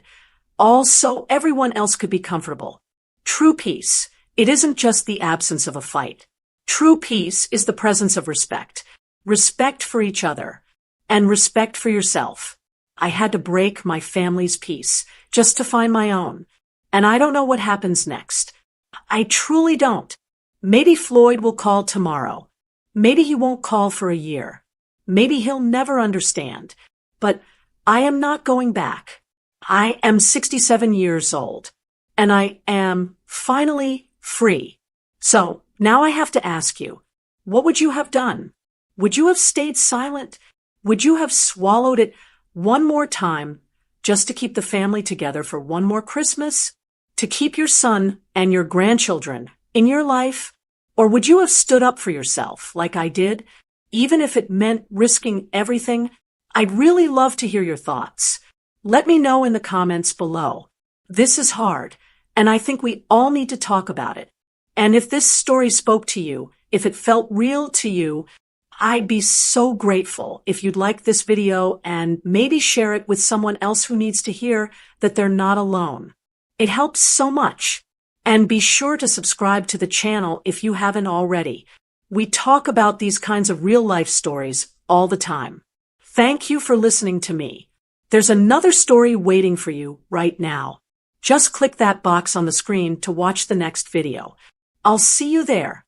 Speaker 1: all so everyone else could be comfortable. True peace It isn't just the absence of a fight. True peace is the presence of respect. Respect for each other. And respect for yourself. I had to break my family's peace just to find my own. And I don't know what happens next. I truly don't. Maybe Floyd will call tomorrow. Maybe he won't call for a year. Maybe he'll never understand. But I am not going back. I am 67 years old. And I am finally free. So now I have to ask you, what would you have done? Would you have stayed silent? Would you have swallowed it one more time just to keep the family together for one more Christmas? To keep your son and your grandchildren in your life? Or would you have stood up for yourself like I did, even if it meant risking everything? I'd really love to hear your thoughts. Let me know in the comments below. This is hard, and I think we all need to talk about it. And if this story spoke to you, if it felt real to you, I'd be so grateful if you'd like this video and maybe share it with someone else who needs to hear that they're not alone. It helps so much. And be sure to subscribe to the channel if you haven't already. We talk about these kinds of real-life stories all the time. Thank you for listening to me. There's another story waiting for you right now. Just click that box on the screen to watch the next video. I'll see you there.